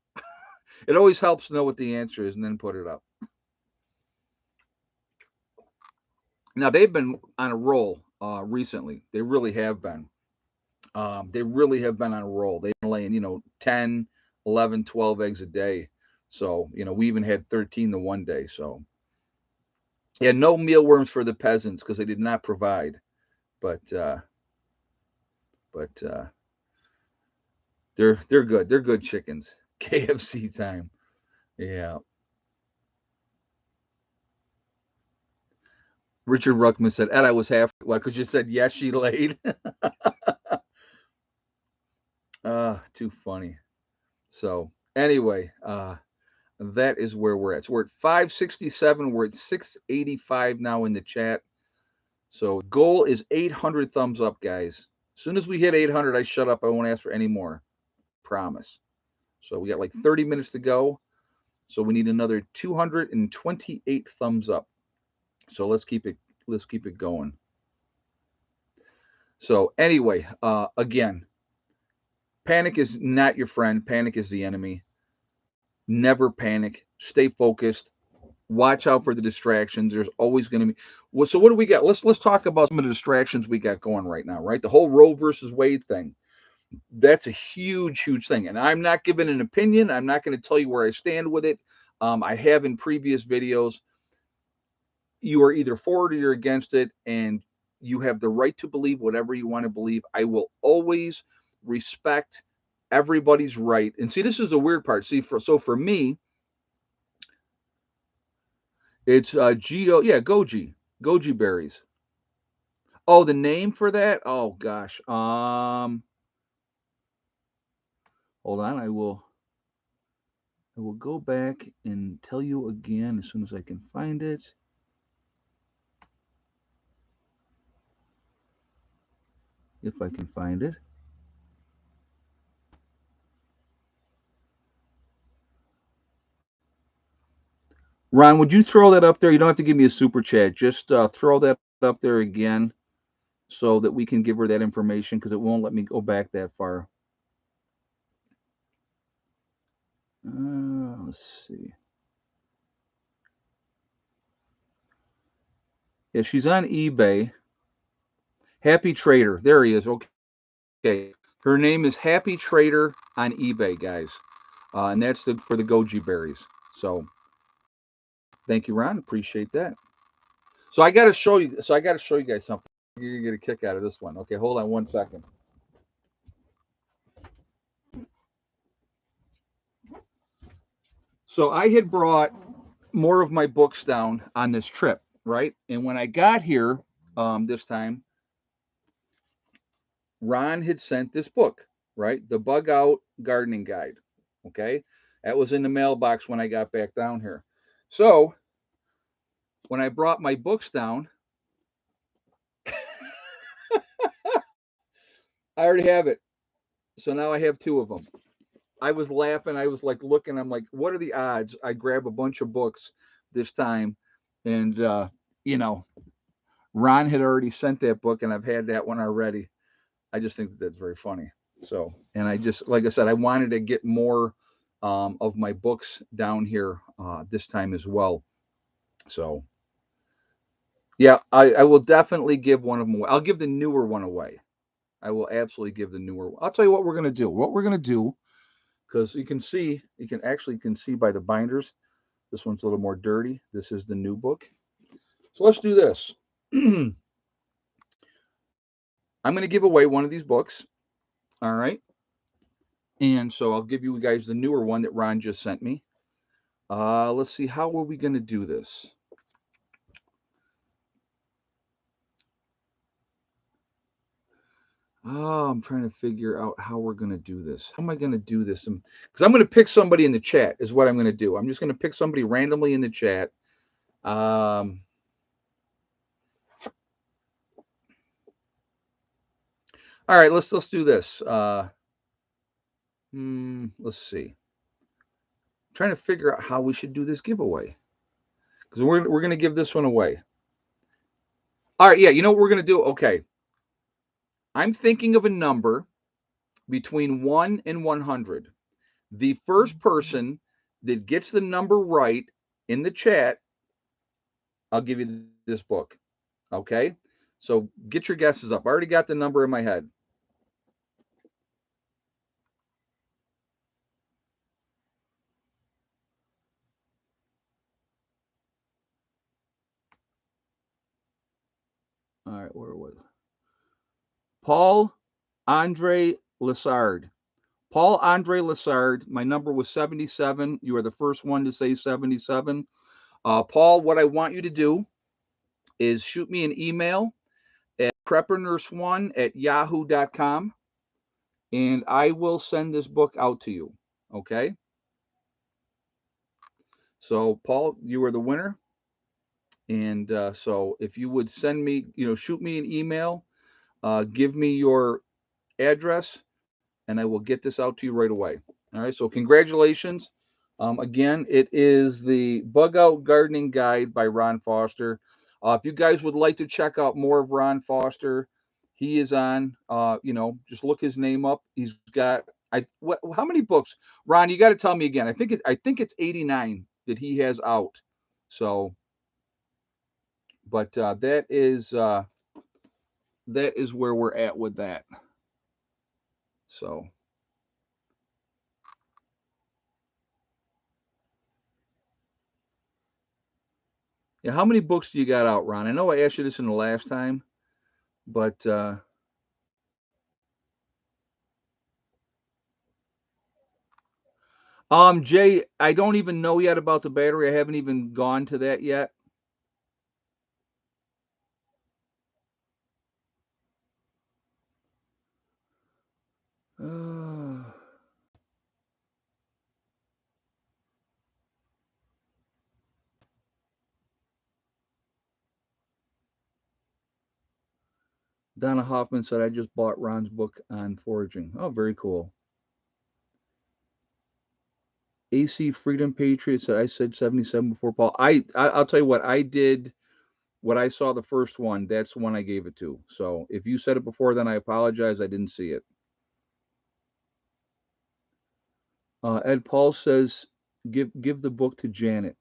It always helps to know what the answer is and then put it up. Now they've been on a roll recently. They really have been. They really have been on a roll. They've been laying, 10, 11, 12 eggs a day. So, we even had 13 the one day. So, yeah, no mealworms for the peasants because they did not provide. But but they're good. They're good chickens. KFC time. Yeah. Richard Ruckman said, Ed, I was half. Why? Because you said, yes, she laid. Too funny. So, anyway, that is where we're at. So, we're at 567. We're at 685 now in the chat. So, goal is 800 thumbs up, guys. As soon as we hit 800, I shut up. I won't ask for any more. Promise. So, we got like 30 minutes to go. So, we need another 228 thumbs up. So, let's keep it going. So, anyway, again, panic is not your friend. Panic is the enemy. Never panic. Stay focused. Watch out for the distractions. There's always going to be. Well, so what do we got? Let's talk about some of the distractions we got going right now. Right, the whole Roe versus Wade thing. That's a huge thing. And I'm not giving an opinion. I'm not going to tell you where I stand with it. I have in previous videos. You are either for it or you're against it, and you have the right to believe whatever you want to believe. I will always respect everybody's right. And see, this is the weird part. See, for me, it's goji berries. Oh, the name for that? Oh gosh. Hold on. I will go back and tell you again as soon as I can find it. If I can find it. Ron, would you throw that up there? You don't have to give me a super chat. Just throw that up there again so that we can give her that information, because it won't let me go back that far. Let's see. Yeah, she's on eBay. Happy Trader. There he is. Okay. Her name is Happy Trader on eBay, guys. And that's for the goji berries. So thank you, Ron. Appreciate that. So I got to show you. So I got to show you guys something. You're gonna get a kick out of this one. Okay, hold on 1 second. So I had brought more of my books down on this trip, right? And when I got here this time, Ron had sent this book, right? The Bug Out Gardening Guide. Okay, that was in the mailbox when I got back down here. So when I brought my books down, I already have it. So now I have 2 of them. I was laughing. I was like looking. I'm like, what are the odds I grab a bunch of books this time? And, Ron had already sent that book, and I've had that one already. I just think that's very funny. So, and I just, like I said, I wanted to get more of my books down here this time as well. So, yeah, I will definitely give one of them away. I'll give the newer one away. I will absolutely give the newer one. I'll tell you what we're going to do. What we're going to do, because you can see by the binders, this one's a little more dirty. This is the new book. So let's do this. I'm going to give away one of these books. All right. And so I'll give you guys the newer one that Ron just sent me. Let's see, how are we going to do this? Oh, I'm trying to figure out how we're going to do this. How am I going to do this? Because I'm going to pick somebody in the chat is what I'm going to do. I'm just going to pick somebody randomly in the chat. All right, let's do this. Let's see. I'm trying to figure out how we should do this giveaway, because we're going to give this one away. All right, yeah, you know what we're going to do? Okay. I'm thinking of a number between 1 and 100. The first person that gets the number right in the chat, I'll give you this book. Okay? So get your guesses up. I already got the number in my head. All right, where was it? Paul Andre Lessard. Paul Andre Lessard. My number was 77. You are the first one to say 77. Paul, what I want you to do is shoot me an email at preppernurse1@yahoo.com, and I will send this book out to you. Okay. So, Paul, you are the winner. And so if you would send me, shoot me an email, give me your address, and I will get this out to you right away. All right. So congratulations. Again, it is the Bug Out Gardening Guide by Ron Foster. If you guys would like to check out more of Ron Foster, he is on. Just look his name up. He's got how many books? Ron, you got to tell me again. I think it's 89 that he has out. So, but that is where we're at with that. So. Yeah, how many books do you got out, Ron? I know I asked you this in the last time, but Jay, I don't even know yet about the battery. I haven't even gone to that yet. Donna Hoffman said, I just bought Ron's book on foraging. Oh, very cool. AC Freedom Patriot said, I said 77 before Paul. I'll tell you what, I did what I saw the first one. That's the one I gave it to. So if you said it before, then I apologize. I didn't see it. Ed Paul says, give the book to Janet.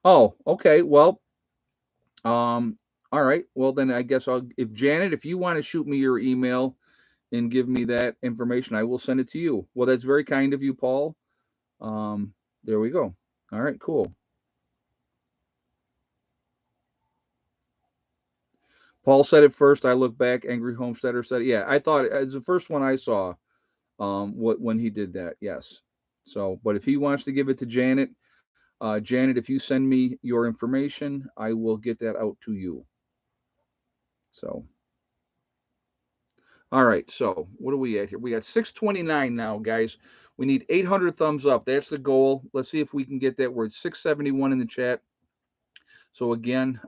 Oh, okay. Well, all right. Well, then I guess if Janet, if you want to shoot me your email and give me that information, I will send it to you. Well, that's very kind of you, Paul. There we go. All right, cool. Paul said it first. I look back. Angry Homesteader said, yeah, I thought it's the first one I saw. When he did that, yes. So, but if he wants to give it to Janet, Janet, if you send me your information, I will get that out to you. So. All right, so what are we at here? We got 629 now, guys. We need 800 thumbs up. That's the goal. Let's see if we can get that. We're at 671 in the chat. So again,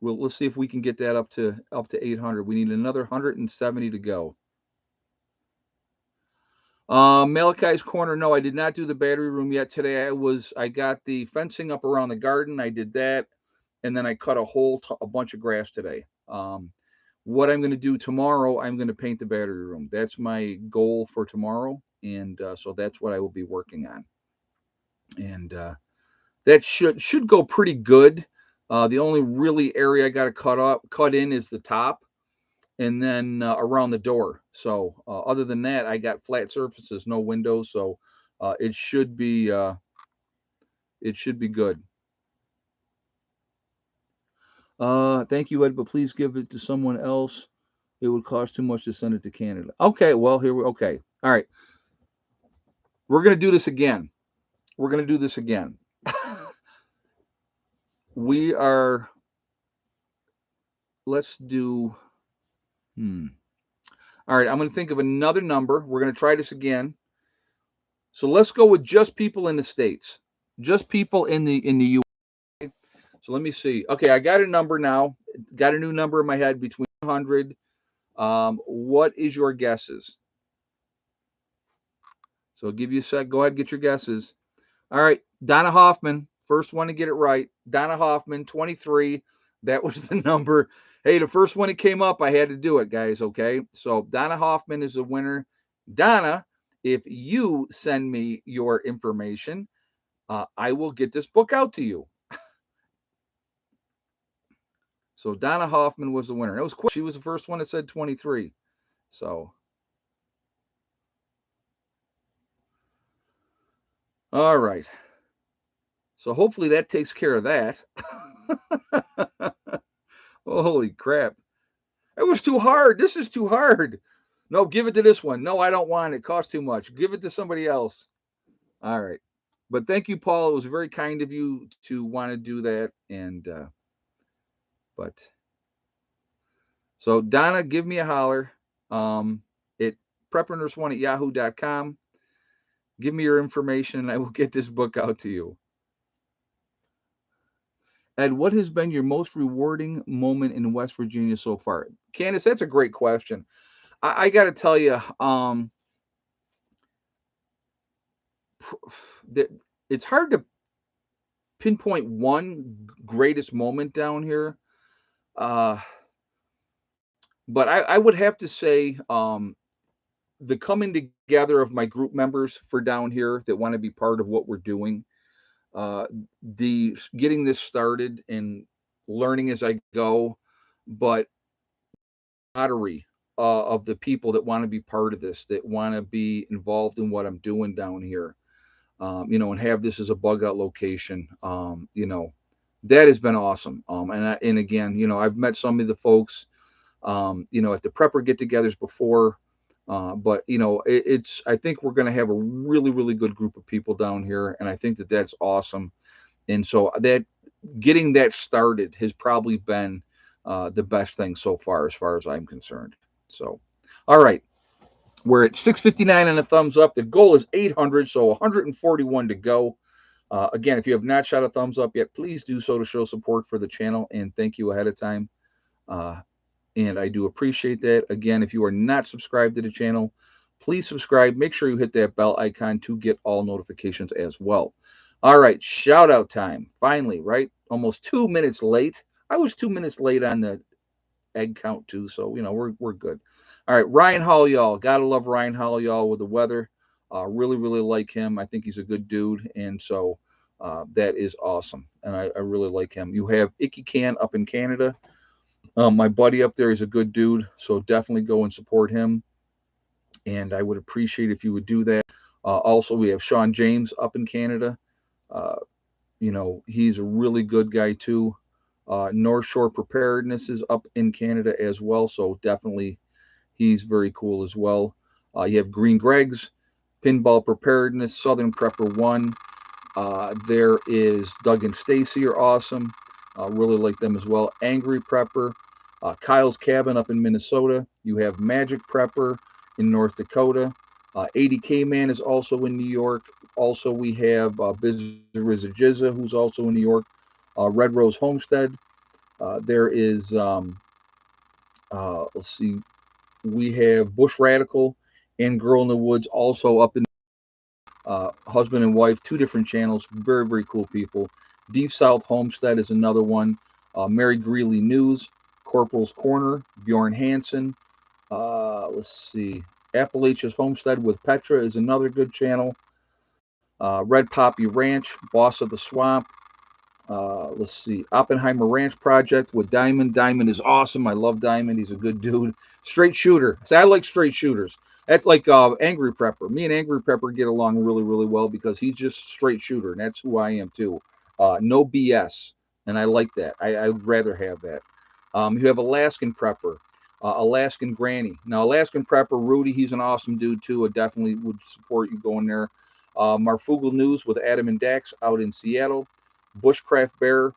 let's see if we can get that up to 800. We need another 170 to go. Malachi's Corner. No, I did not do the battery room yet today. I got the fencing up around the garden. I did that, and then I cut a bunch of grass today. What I'm going to do tomorrow, I'm going to paint the battery room. That's my goal for tomorrow, and so that's what I will be working on. And that should go pretty good. The only really area I got to cut in is the top, and then around the door. So other than that, I got flat surfaces, no windows, so it should be good. Thank you, Ed, but please give it to someone else. It would cost too much to send it to Canada. Okay, well, okay. All right. We're going to do this again. Let's do, all right, I'm going to think of another number. We're going to try this again. So let's go with just people in the States. Just people in the U.S. So let me see. Okay, I got a number now. Got a new number in my head between 100. What is your guesses? So I'll give you a sec. Go ahead, get your guesses. All right, Donna Hoffman, first one to get it right. Donna Hoffman, 23. That was the number. Hey, the first one that came up, I had to do it, guys. Okay, so Donna Hoffman is the winner. Donna, if you send me your information, I will get this book out to you. So Donna Hoffman was the winner. It was quick. She was the first one that said 23. So, all right. So hopefully that takes care of that. Holy crap. It was too hard. This is too hard. No, give it to this one. No, I don't want it. It costs too much. Give it to somebody else. All right. But thank you, Paul. It was very kind of you to want to do that. And but so Donna, give me a holler. At preppernurse1@yahoo.com. Give me your information and I will get this book out to you. Ed, what has been your most rewarding moment in West Virginia so far? Candace, that's a great question. I got to tell you, that it's hard to pinpoint one greatest moment down here. Uh, but I would have to say the coming together of my group members for down here that want to be part of what we're doing, uh, the getting this started and learning as I go, but lottery of the people that want to be part of this, that want to be involved in what I'm doing down here, and have this as a bug out location, that has been awesome. And again, I've met some of the folks, at the prepper get-togethers before, but I think we're going to have a really, really good group of people down here, and I think that that's awesome. And so that getting that started has probably been the best thing so far as I'm concerned. So, all right. We're at 659 on a thumbs up. The goal is 800, so 141 to go. Again, if you have not shot a thumbs up yet, please do so to show support for the channel, and thank you ahead of time. And I do appreciate that. Again, if you are not subscribed to the channel, please subscribe. Make sure you hit that bell icon to get all notifications as well. All right, shout out time. Finally, right? Almost 2 minutes late. I was 2 minutes late on the egg count too, so we're good. All right, Ryan Hall, y'all. Gotta love Ryan Hall, y'all, with the weather. Really, really like him. I think he's a good dude, and so that is awesome. And I really like him. You have Icky Can up in Canada. My buddy up there is a good dude, so definitely go and support him. And I would appreciate if you would do that. Also, we have Sean James up in Canada. Uh, he's a really good guy too. North Shore Preparedness is up in Canada as well, so definitely he's very cool as well. You have Green Greg's, Pinball Preparedness, Southern Prepper One. There is Doug and Stacy are awesome. Really like them as well. Angry Prepper, Kyle's Cabin up in Minnesota. You have Magic Prepper in North Dakota. 80K Man is also in New York. Also, we have Biz Rizajizza, who's also in New York. Red Rose Homestead. There is, let's see, we have Bush Radical and Girl in the Woods also up in husband and wife, 2 different channels. Very, very cool people. Deep South Homestead is another one. Mary Greeley News, Corporal's Corner, Bjorn Hansen. Let's see. Appalachia's Homestead with Petra is another good channel. Red Poppy Ranch, Boss of the Swamp. Let's see. Oppenheimer Ranch Project with Diamond. Diamond is awesome. I love Diamond. He's a good dude. Straight Shooter. See, I like straight shooters. That's like Angry Prepper. Me and Angry Prepper get along really, really well because he's just straight shooter, and that's who I am too. No BS, and I like that. I'd rather have that. You have Alaskan Prepper, Alaskan Granny. Now, Alaskan Prepper Rudy, he's an awesome dude too. I definitely would support you going there. Marfugal News with Adam and Dax out in Seattle. Bushcraft Bear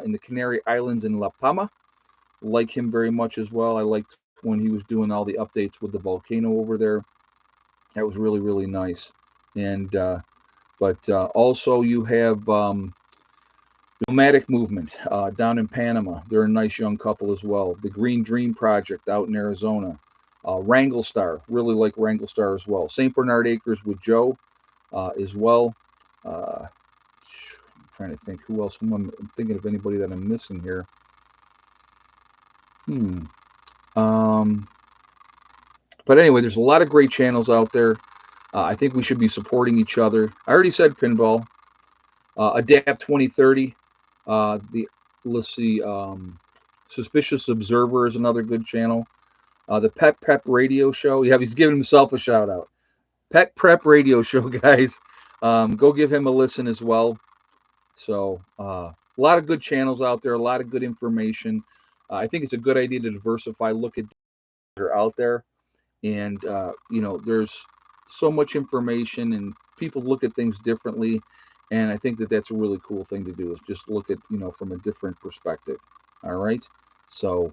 in the Canary Islands in La Palma. Like him very much as well. I liked when he was doing all the updates with the volcano over there. That was really, really nice. And but also you have Nomadic Movement down in Panama. They're a nice young couple as well. The Green Dream Project out in Arizona. Wrangle Star, really like Wrangle Star as well. St. Bernard Acres with Joe as well. I'm trying to think who else. I'm thinking of anybody that I'm missing here. But anyway, there's a lot of great channels out there. I think we should be supporting each other. I already said pinball. Adapt 2030. Let's see. Suspicious Observer is another good channel. The Pet Prep Radio Show. Yeah, he's giving himself a shout out. Pet Prep Radio Show, guys. Go give him a listen as well. So a lot of good channels out there, a lot of good information. I think it's a good idea to diversify, look at that are out there. And, there's so much information and people look at things differently. And I think that that's a really cool thing to do, is just look at, from a different perspective. All right. So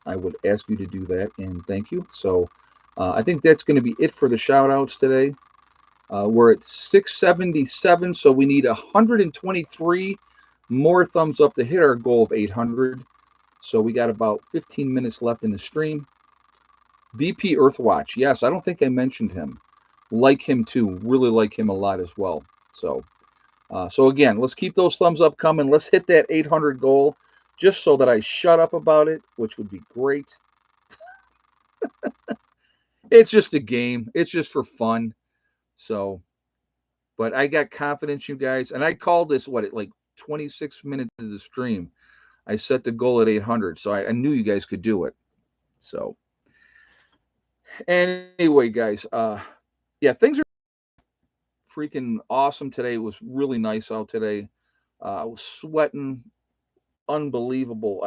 I would ask you to do that, and thank you. So I think that's going to be it for the shout outs today. We're at 677, so we need 123 more thumbs up to hit our goal of 800. So we got about 15 minutes left in the stream. BP Earthwatch, yes, I don't think I mentioned him. Like him too, really like him a lot as well. So again, let's keep those thumbs up coming. Let's hit that 800 goal, just so that I shut up about it, which would be great. It's just a game. It's just for fun. So, but I got confidence, you guys, and I called this at like 26 minutes of the stream. I set the goal at 800, so I knew you guys could do it. So, anyway, guys, yeah, things are freaking awesome today. It was really nice out today. I was sweating, unbelievable.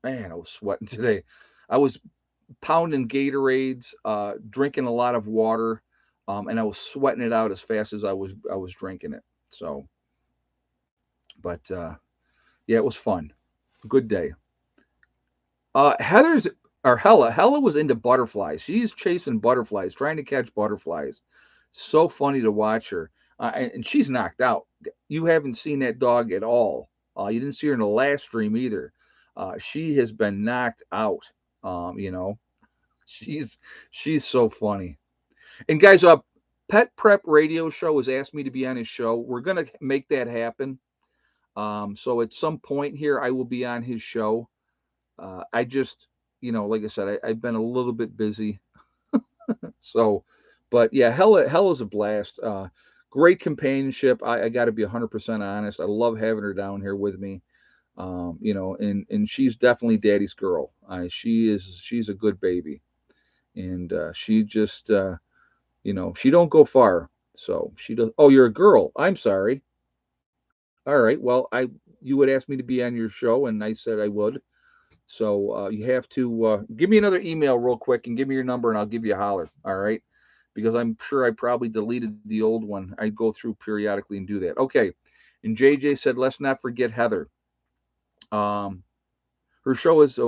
Man, I was sweating today. I was pounding Gatorades, drinking a lot of water, and I was sweating it out as fast as I was drinking it. So, but yeah, it was fun. Good day. Heather's or Hella was into butterflies. She's chasing butterflies, trying to catch butterflies. So funny to watch her, and she's knocked out. You haven't seen that dog at all. You didn't see her in the last stream either. She has been knocked out. You know, she's she's so funny. And guys, Pet Prep Radio Show has asked me to be on his show. We're gonna make that happen. So at some point here, I will be on his show. I just, like I said, I've been a little bit busy. So, but yeah, hell is a blast. Great companionship. I got to be 100% honest. I love having her down here with me. And she's definitely daddy's girl. She's a good baby, and she just, she don't go far. So she does. Oh, you're a girl. I'm sorry. All right. Well, you would ask me to be on your show, and I said I would. So you have to give me another email real quick and give me your number, and I'll give you a holler. All right. Because I'm sure I probably deleted the old one. I go through periodically and do that. Okay. And JJ said, let's not forget Heather. Um, her show is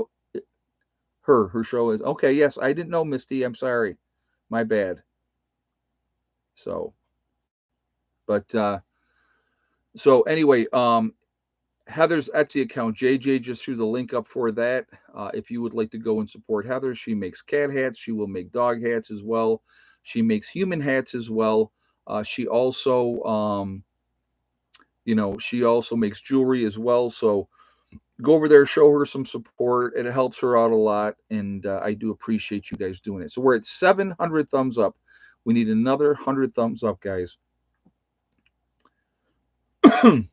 her show is okay. Yes, I didn't know, Misty. I'm sorry. My bad. So, but so anyway, Heather's Etsy account, JJ just threw the link up for that. If you would like to go and support Heather, she makes cat hats. She will make dog hats as well. She makes human hats as well. She also, she also makes jewelry as well. So go over there, show her some support. It helps her out a lot, and I do appreciate you guys doing it. So we're at 700 thumbs up. We need another 100 thumbs up, guys.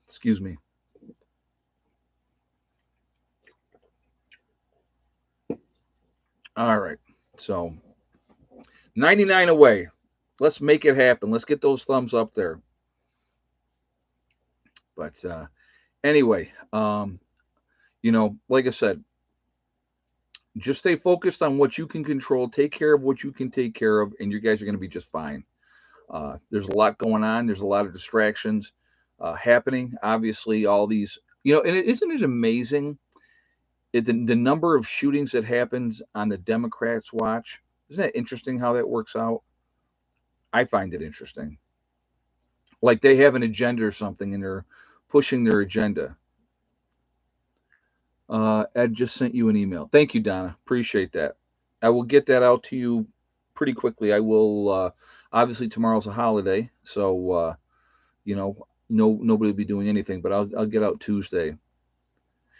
Excuse me. All right. So 99 away. Let's make it happen. Let's get those thumbs up there. But anyway, like I said, just stay focused on what you can control. Take care of what you can take care of, and you guys are going to be just fine. There's a lot going on. There's a lot of distractions happening. Obviously, all these, and isn't it amazing the number of shootings that happens on the Democrats' watch? Isn't that interesting how that works out? I find it interesting. Like they have an agenda or something, and they're pushing their agenda. Ed just sent you an email. Thank you, Donna. Appreciate that. I will get that out to you pretty quickly. I will. Obviously, tomorrow's a holiday, so nobody will be doing anything. But I'll get out Tuesday.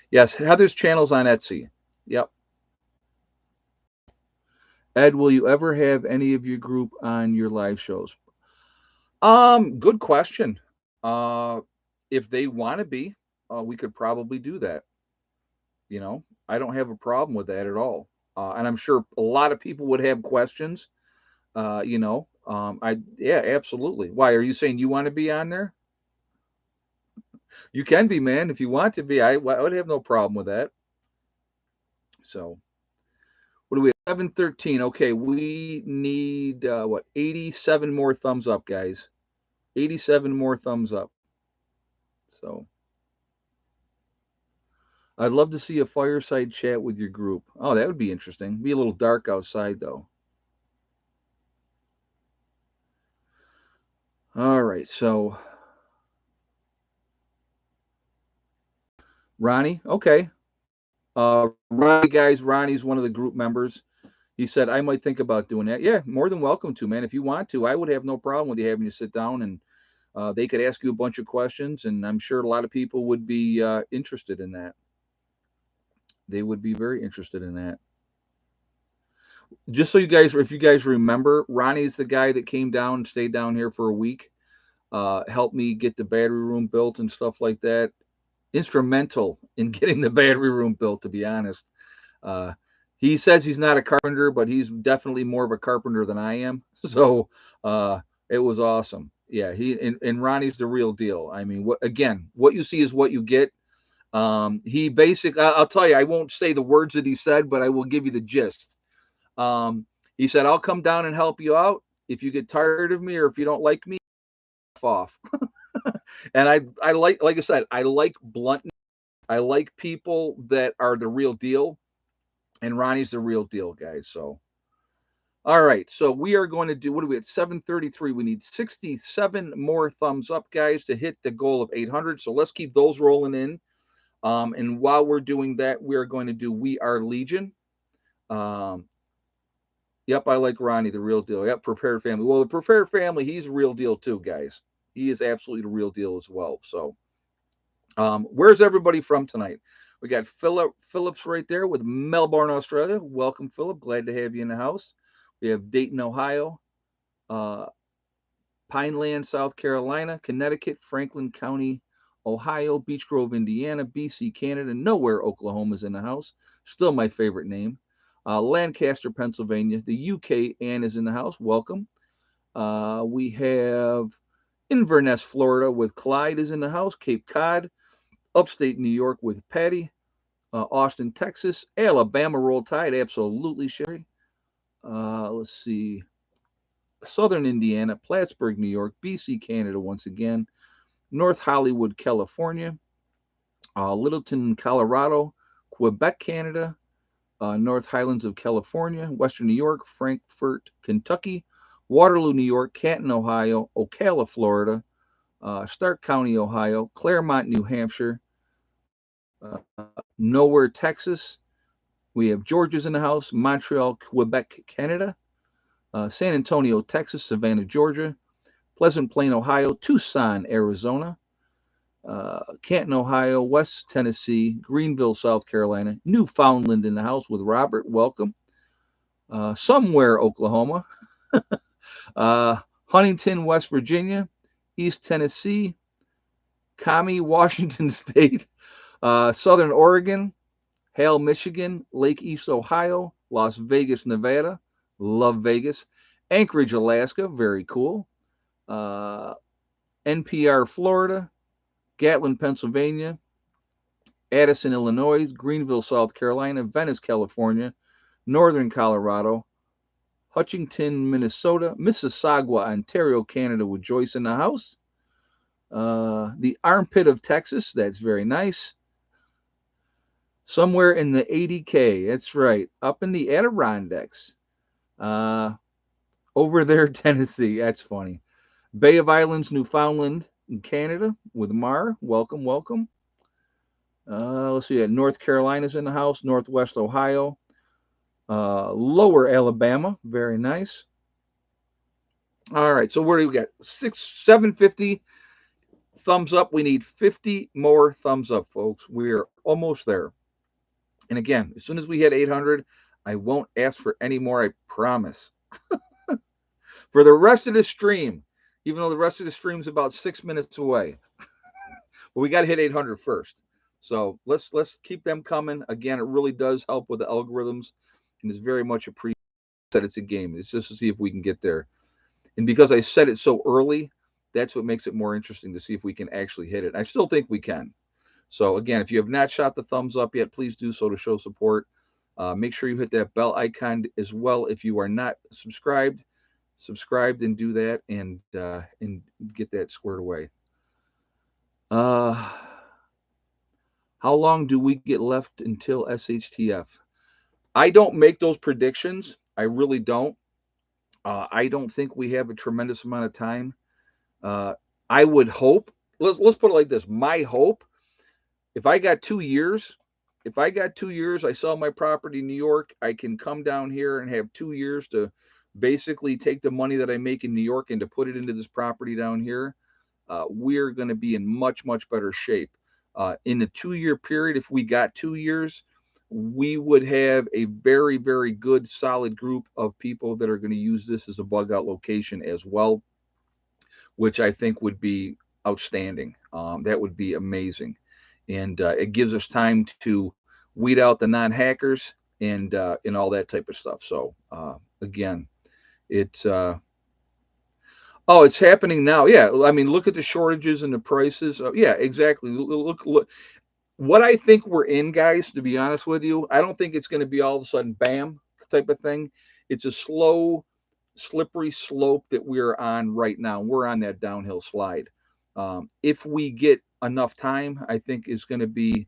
Yes, Heather's channel's on Etsy. Yep. Ed, will you ever have any of your group on your live shows? Good question. If they want to be, we could probably do that. I don't have a problem with that at all. And I'm sure a lot of people would have questions. Yeah, absolutely. Why are you saying you want to be on there? You can be, man, if you want to be. I would have no problem with that. So, what do we have? 713. Okay, we need 87 more thumbs up, guys. 87 more thumbs up. So I'd love to see a fireside chat with your group. Oh, that would be interesting. Be a little dark outside though. All right, so Ronnie, okay. Ronnie, guys, Ronnie's one of the group members. He said, I might think about doing that. Yeah, more than welcome to, man. If you want to, I would have no problem with you having you sit down and they could ask you a bunch of questions. And I'm sure a lot of people would be interested in that. They would be very interested in that. Just so you guys, if you guys remember, Ronnie's the guy that came down and stayed down here for a week, helped me get the battery room built and stuff like that. Instrumental in getting the battery room built, to be honest. Uh, he says he's not a carpenter, but he's definitely more of a carpenter than I am. So it was awesome. Yeah, and Ronnie's the real deal. I mean, what you see is what you get. He basically, I'll tell you, I won't say the words that he said, but I will give you the gist. He said, I'll come down and help you out. If you get tired of me or if you don't like me, off. And I like I said, I like bluntness. I like people that are the real deal. And Ronnie's the real deal, guys. So, all right. So we are going to do, what are we at? 733. We need 67 more thumbs up, guys, to hit the goal of 800. So let's keep those rolling in. And while we're doing that, we are going to do We Are Legion. Yep, I like Ronnie, the real deal. Yep, Prepared Family. Well, the Prepared Family, he's a real deal too, guys. He is absolutely the real deal as well. So, where's everybody from tonight? We got Phillips right there with Melbourne, Australia. Welcome, Philip. Glad to have you in the house. We have Dayton, Ohio, uh, Pineland, South Carolina, Connecticut, Franklin County, Ohio, Beech Grove, Indiana, BC, Canada, Nowhere, Oklahoma's in the house. Still my favorite name. Lancaster, Pennsylvania, the UK. Ann is in the house. Welcome. We have Inverness, Florida, with Clyde is in the house. Cape Cod, upstate New York with Patty. Austin, Texas. Alabama, Roll Tide, absolutely, Sherry. Let's see. Southern Indiana, Plattsburgh, New York, BC, Canada, once again. North Hollywood, California. Littleton, Colorado. Quebec, Canada. North Highlands of California, Western New York, Frankfort, Kentucky, Waterloo, New York, Canton, Ohio, Ocala, Florida, Stark County, Ohio, Claremont, New Hampshire, Nowhere, Texas. We have Georgia's in the house, Montreal, Quebec, Canada, San Antonio, Texas, Savannah, Georgia, Pleasant Plain, Ohio, Tucson, Arizona, Canton, Ohio, West Tennessee, Greenville, South Carolina, Newfoundland in the house with Robert. Welcome. Somewhere, Oklahoma, Huntington, West Virginia, East Tennessee, Kami, Washington State, Southern Oregon, Hale, Michigan, Lake East, Ohio, Las Vegas, Nevada. Love Vegas. Anchorage, Alaska. Very cool. NPR, Florida, Gatlin, Pennsylvania, Addison, Illinois, Greenville, South Carolina, Venice, California, Northern Colorado, Hutchinson, Minnesota, Mississauga, Ontario, Canada, with Joyce in the house. The armpit of Texas, that's very nice. Somewhere in the 80K, that's right, up in the Adirondacks. Over there, Tennessee, that's funny. Bay of Islands, Newfoundland, Canada, with Mar. Welcome, welcome. Let's see, North Carolina's in the house, Northwest Ohio, Lower Alabama, very nice. All right, so where do we got? 750 thumbs up. We need 50 more thumbs up, folks. We're almost there. And again, as soon as we hit 800, I won't ask for any more, I promise. For the rest of the stream, even though the rest of the stream is about 6 minutes away, but we got to hit 800 first. So let's keep them coming. Again, it really does help with the algorithms, and it's very much appreciated that it's a game. It's just to see if we can get there. And because I said it so early, that's what makes it more interesting to see if we can actually hit it. I still think we can. So again, if you have not shot the thumbs up yet, please do so to show support. Make sure you hit that bell icon as well if you are not subscribed. Subscribed and do that and get that squared away. Uh, how long do we get left until SHTF? I don't make those predictions. I really don't. I don't think we have a tremendous amount of time. Uh, I would hope. Let's put it like this. My hope, if I got 2 years, if I got 2 years, I sell my property in New York. I can come down here and have 2 years to basically take the money that I make in New York and to put it into this property down here. We're going to be in much, much better shape. In a 2 year period, if we got 2 years, we would have a very, very good, solid group of people that are going to use this as a bug out location as well, which I think would be outstanding. That would be amazing. And it gives us time to weed out the non hackers and all that type of stuff. So, again, it's. Oh, it's happening now. Yeah, I mean, look at the shortages and the prices. Yeah, exactly. Look. What I think we're in, guys. To be honest with you, I don't think it's going to be all of a sudden, bam, type of thing. It's a slow, slippery slope that we're on right now. We're on that downhill slide. If we get enough time, I think is going to be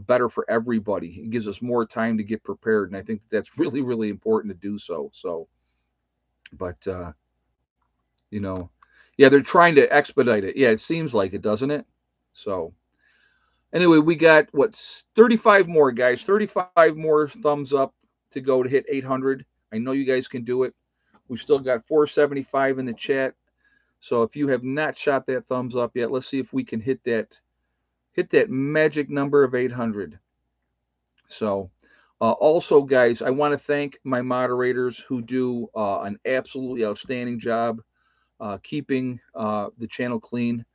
better for everybody. It gives us more time to get prepared, and I think that's really, really important to do so. So, but you know, yeah, they're trying to expedite it. Yeah, it seems like it, doesn't it? So anyway, we got what's 35 more, guys. 35 more thumbs up to go to hit 800. I know you guys can do it. We've still got 475 in the chat. So if you have not shot that thumbs up yet, let's see if we can hit that magic number of 800. So also, guys, I want to thank my moderators who do an absolutely outstanding job keeping the channel clean,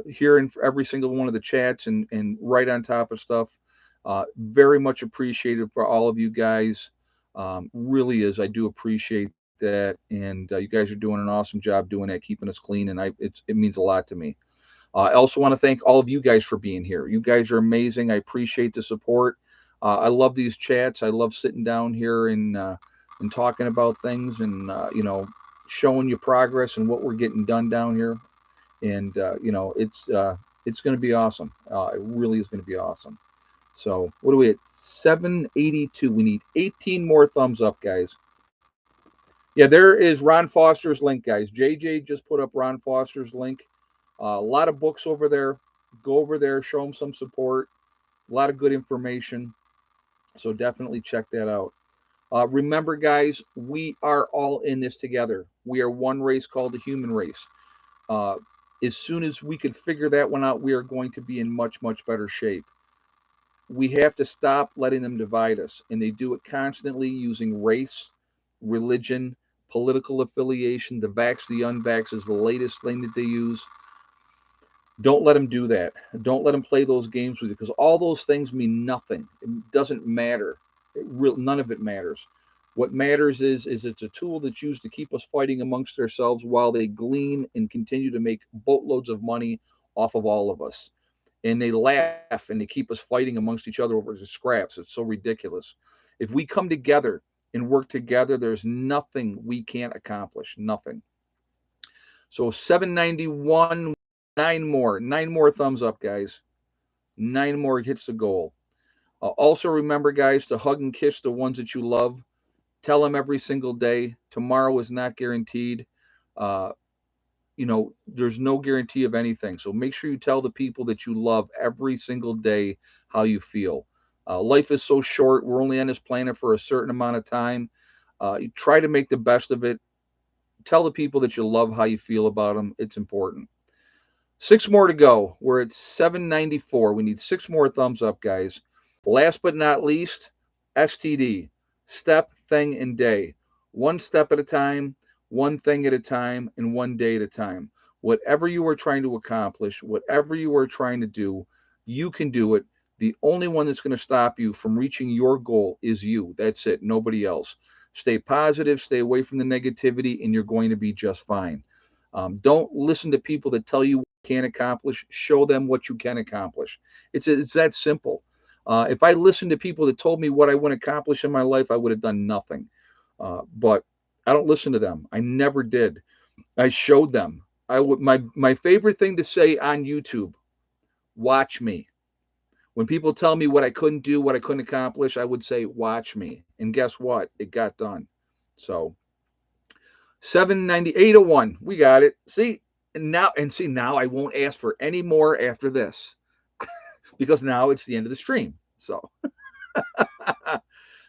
hearing every single one of the chats and right on top of stuff. Very much appreciated for all of you guys. Really is. I do appreciate that, and you guys are doing an awesome job doing that, keeping us clean, and it means a lot to me. I also want to thank all of you guys for being here. You guys are amazing. I appreciate the support. I love these chats. I love sitting down here and talking about things and showing you progress and what we're getting done down here. And it's going to be awesome. It really is going to be awesome. So what are we at? 782. We need 18 more thumbs up, guys. Yeah, there is Ron Foster's link, guys. JJ just put up Ron Foster's link. A lot of books over there. Go over there, show them some support. A lot of good information. So definitely check that out. Remember, guys, we are all in this together. We are one race called the human race. Uh, as soon as we can figure that one out, we are going to be in much, much better shape. We have to stop letting them divide us. And they do it constantly using race, religion, political affiliation. The vax, the unvax is the latest thing that they use. Don't let them do that. Don't let them play those games with you because all those things mean nothing. It doesn't matter. None of it matters. What matters is it's a tool that's used to keep us fighting amongst ourselves while they glean and continue to make boatloads of money off of all of us. And they laugh and they keep us fighting amongst each other over the scraps. It's so ridiculous. If we come together and work together, there's nothing we can't accomplish. Nothing. So 791, nine more thumbs up, guys. 9 more hits the goal. Also remember, guys, to hug and kiss the ones that you love. Tell them every single day. Tomorrow is not guaranteed. Uh, there's no guarantee of anything. So make sure you tell the people that you love every single day how you feel. Life is so short. We're only on this planet for a certain amount of time. You try to make the best of it. Tell the people that you love how you feel about them. It's important. 6 more to go. We're at 794. We need 6 more thumbs up, guys. Last but not least, STD. Step, thing, and day. One step at a time, one thing at a time, and one day at a time. Whatever you are trying to accomplish, whatever you are trying to do, you can do it. The only one that's going to stop you from reaching your goal is you. That's it. Nobody else. Stay positive, stay away from the negativity, and you're going to be just fine. Don't listen to people that tell you what you can't accomplish. Show them what you can accomplish. It's that simple. If I listened to people that told me what I want to accomplish in my life, I would have done nothing. But I don't listen to them. I never did. I showed them. My favorite thing to say on YouTube watch me. When people tell me what I couldn't do, what I couldn't accomplish, I would say, watch me. And guess what? It got done. So 79801. We got it. See, now I won't ask for any more after this because now it's the end of the stream. So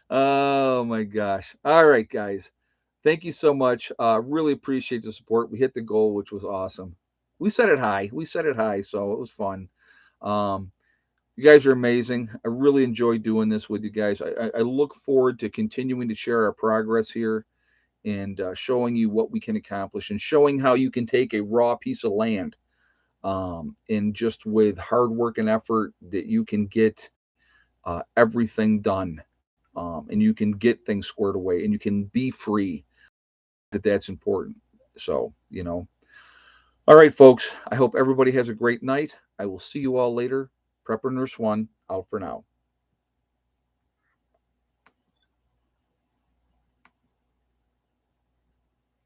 oh my gosh. All right, guys. Thank you so much. Really appreciate the support. We hit the goal, which was awesome. We set it high. So it was fun. Um, you guys are amazing. I really enjoy doing this with you guys. I look forward to continuing to share our progress here and showing you what we can accomplish and showing how you can take a raw piece of land and just with hard work and effort that you can get everything done and you can get things squared away and you can be free. That's important. So, all right, folks. I hope everybody has a great night. I will see you all later. Prepper Nurse One out for now.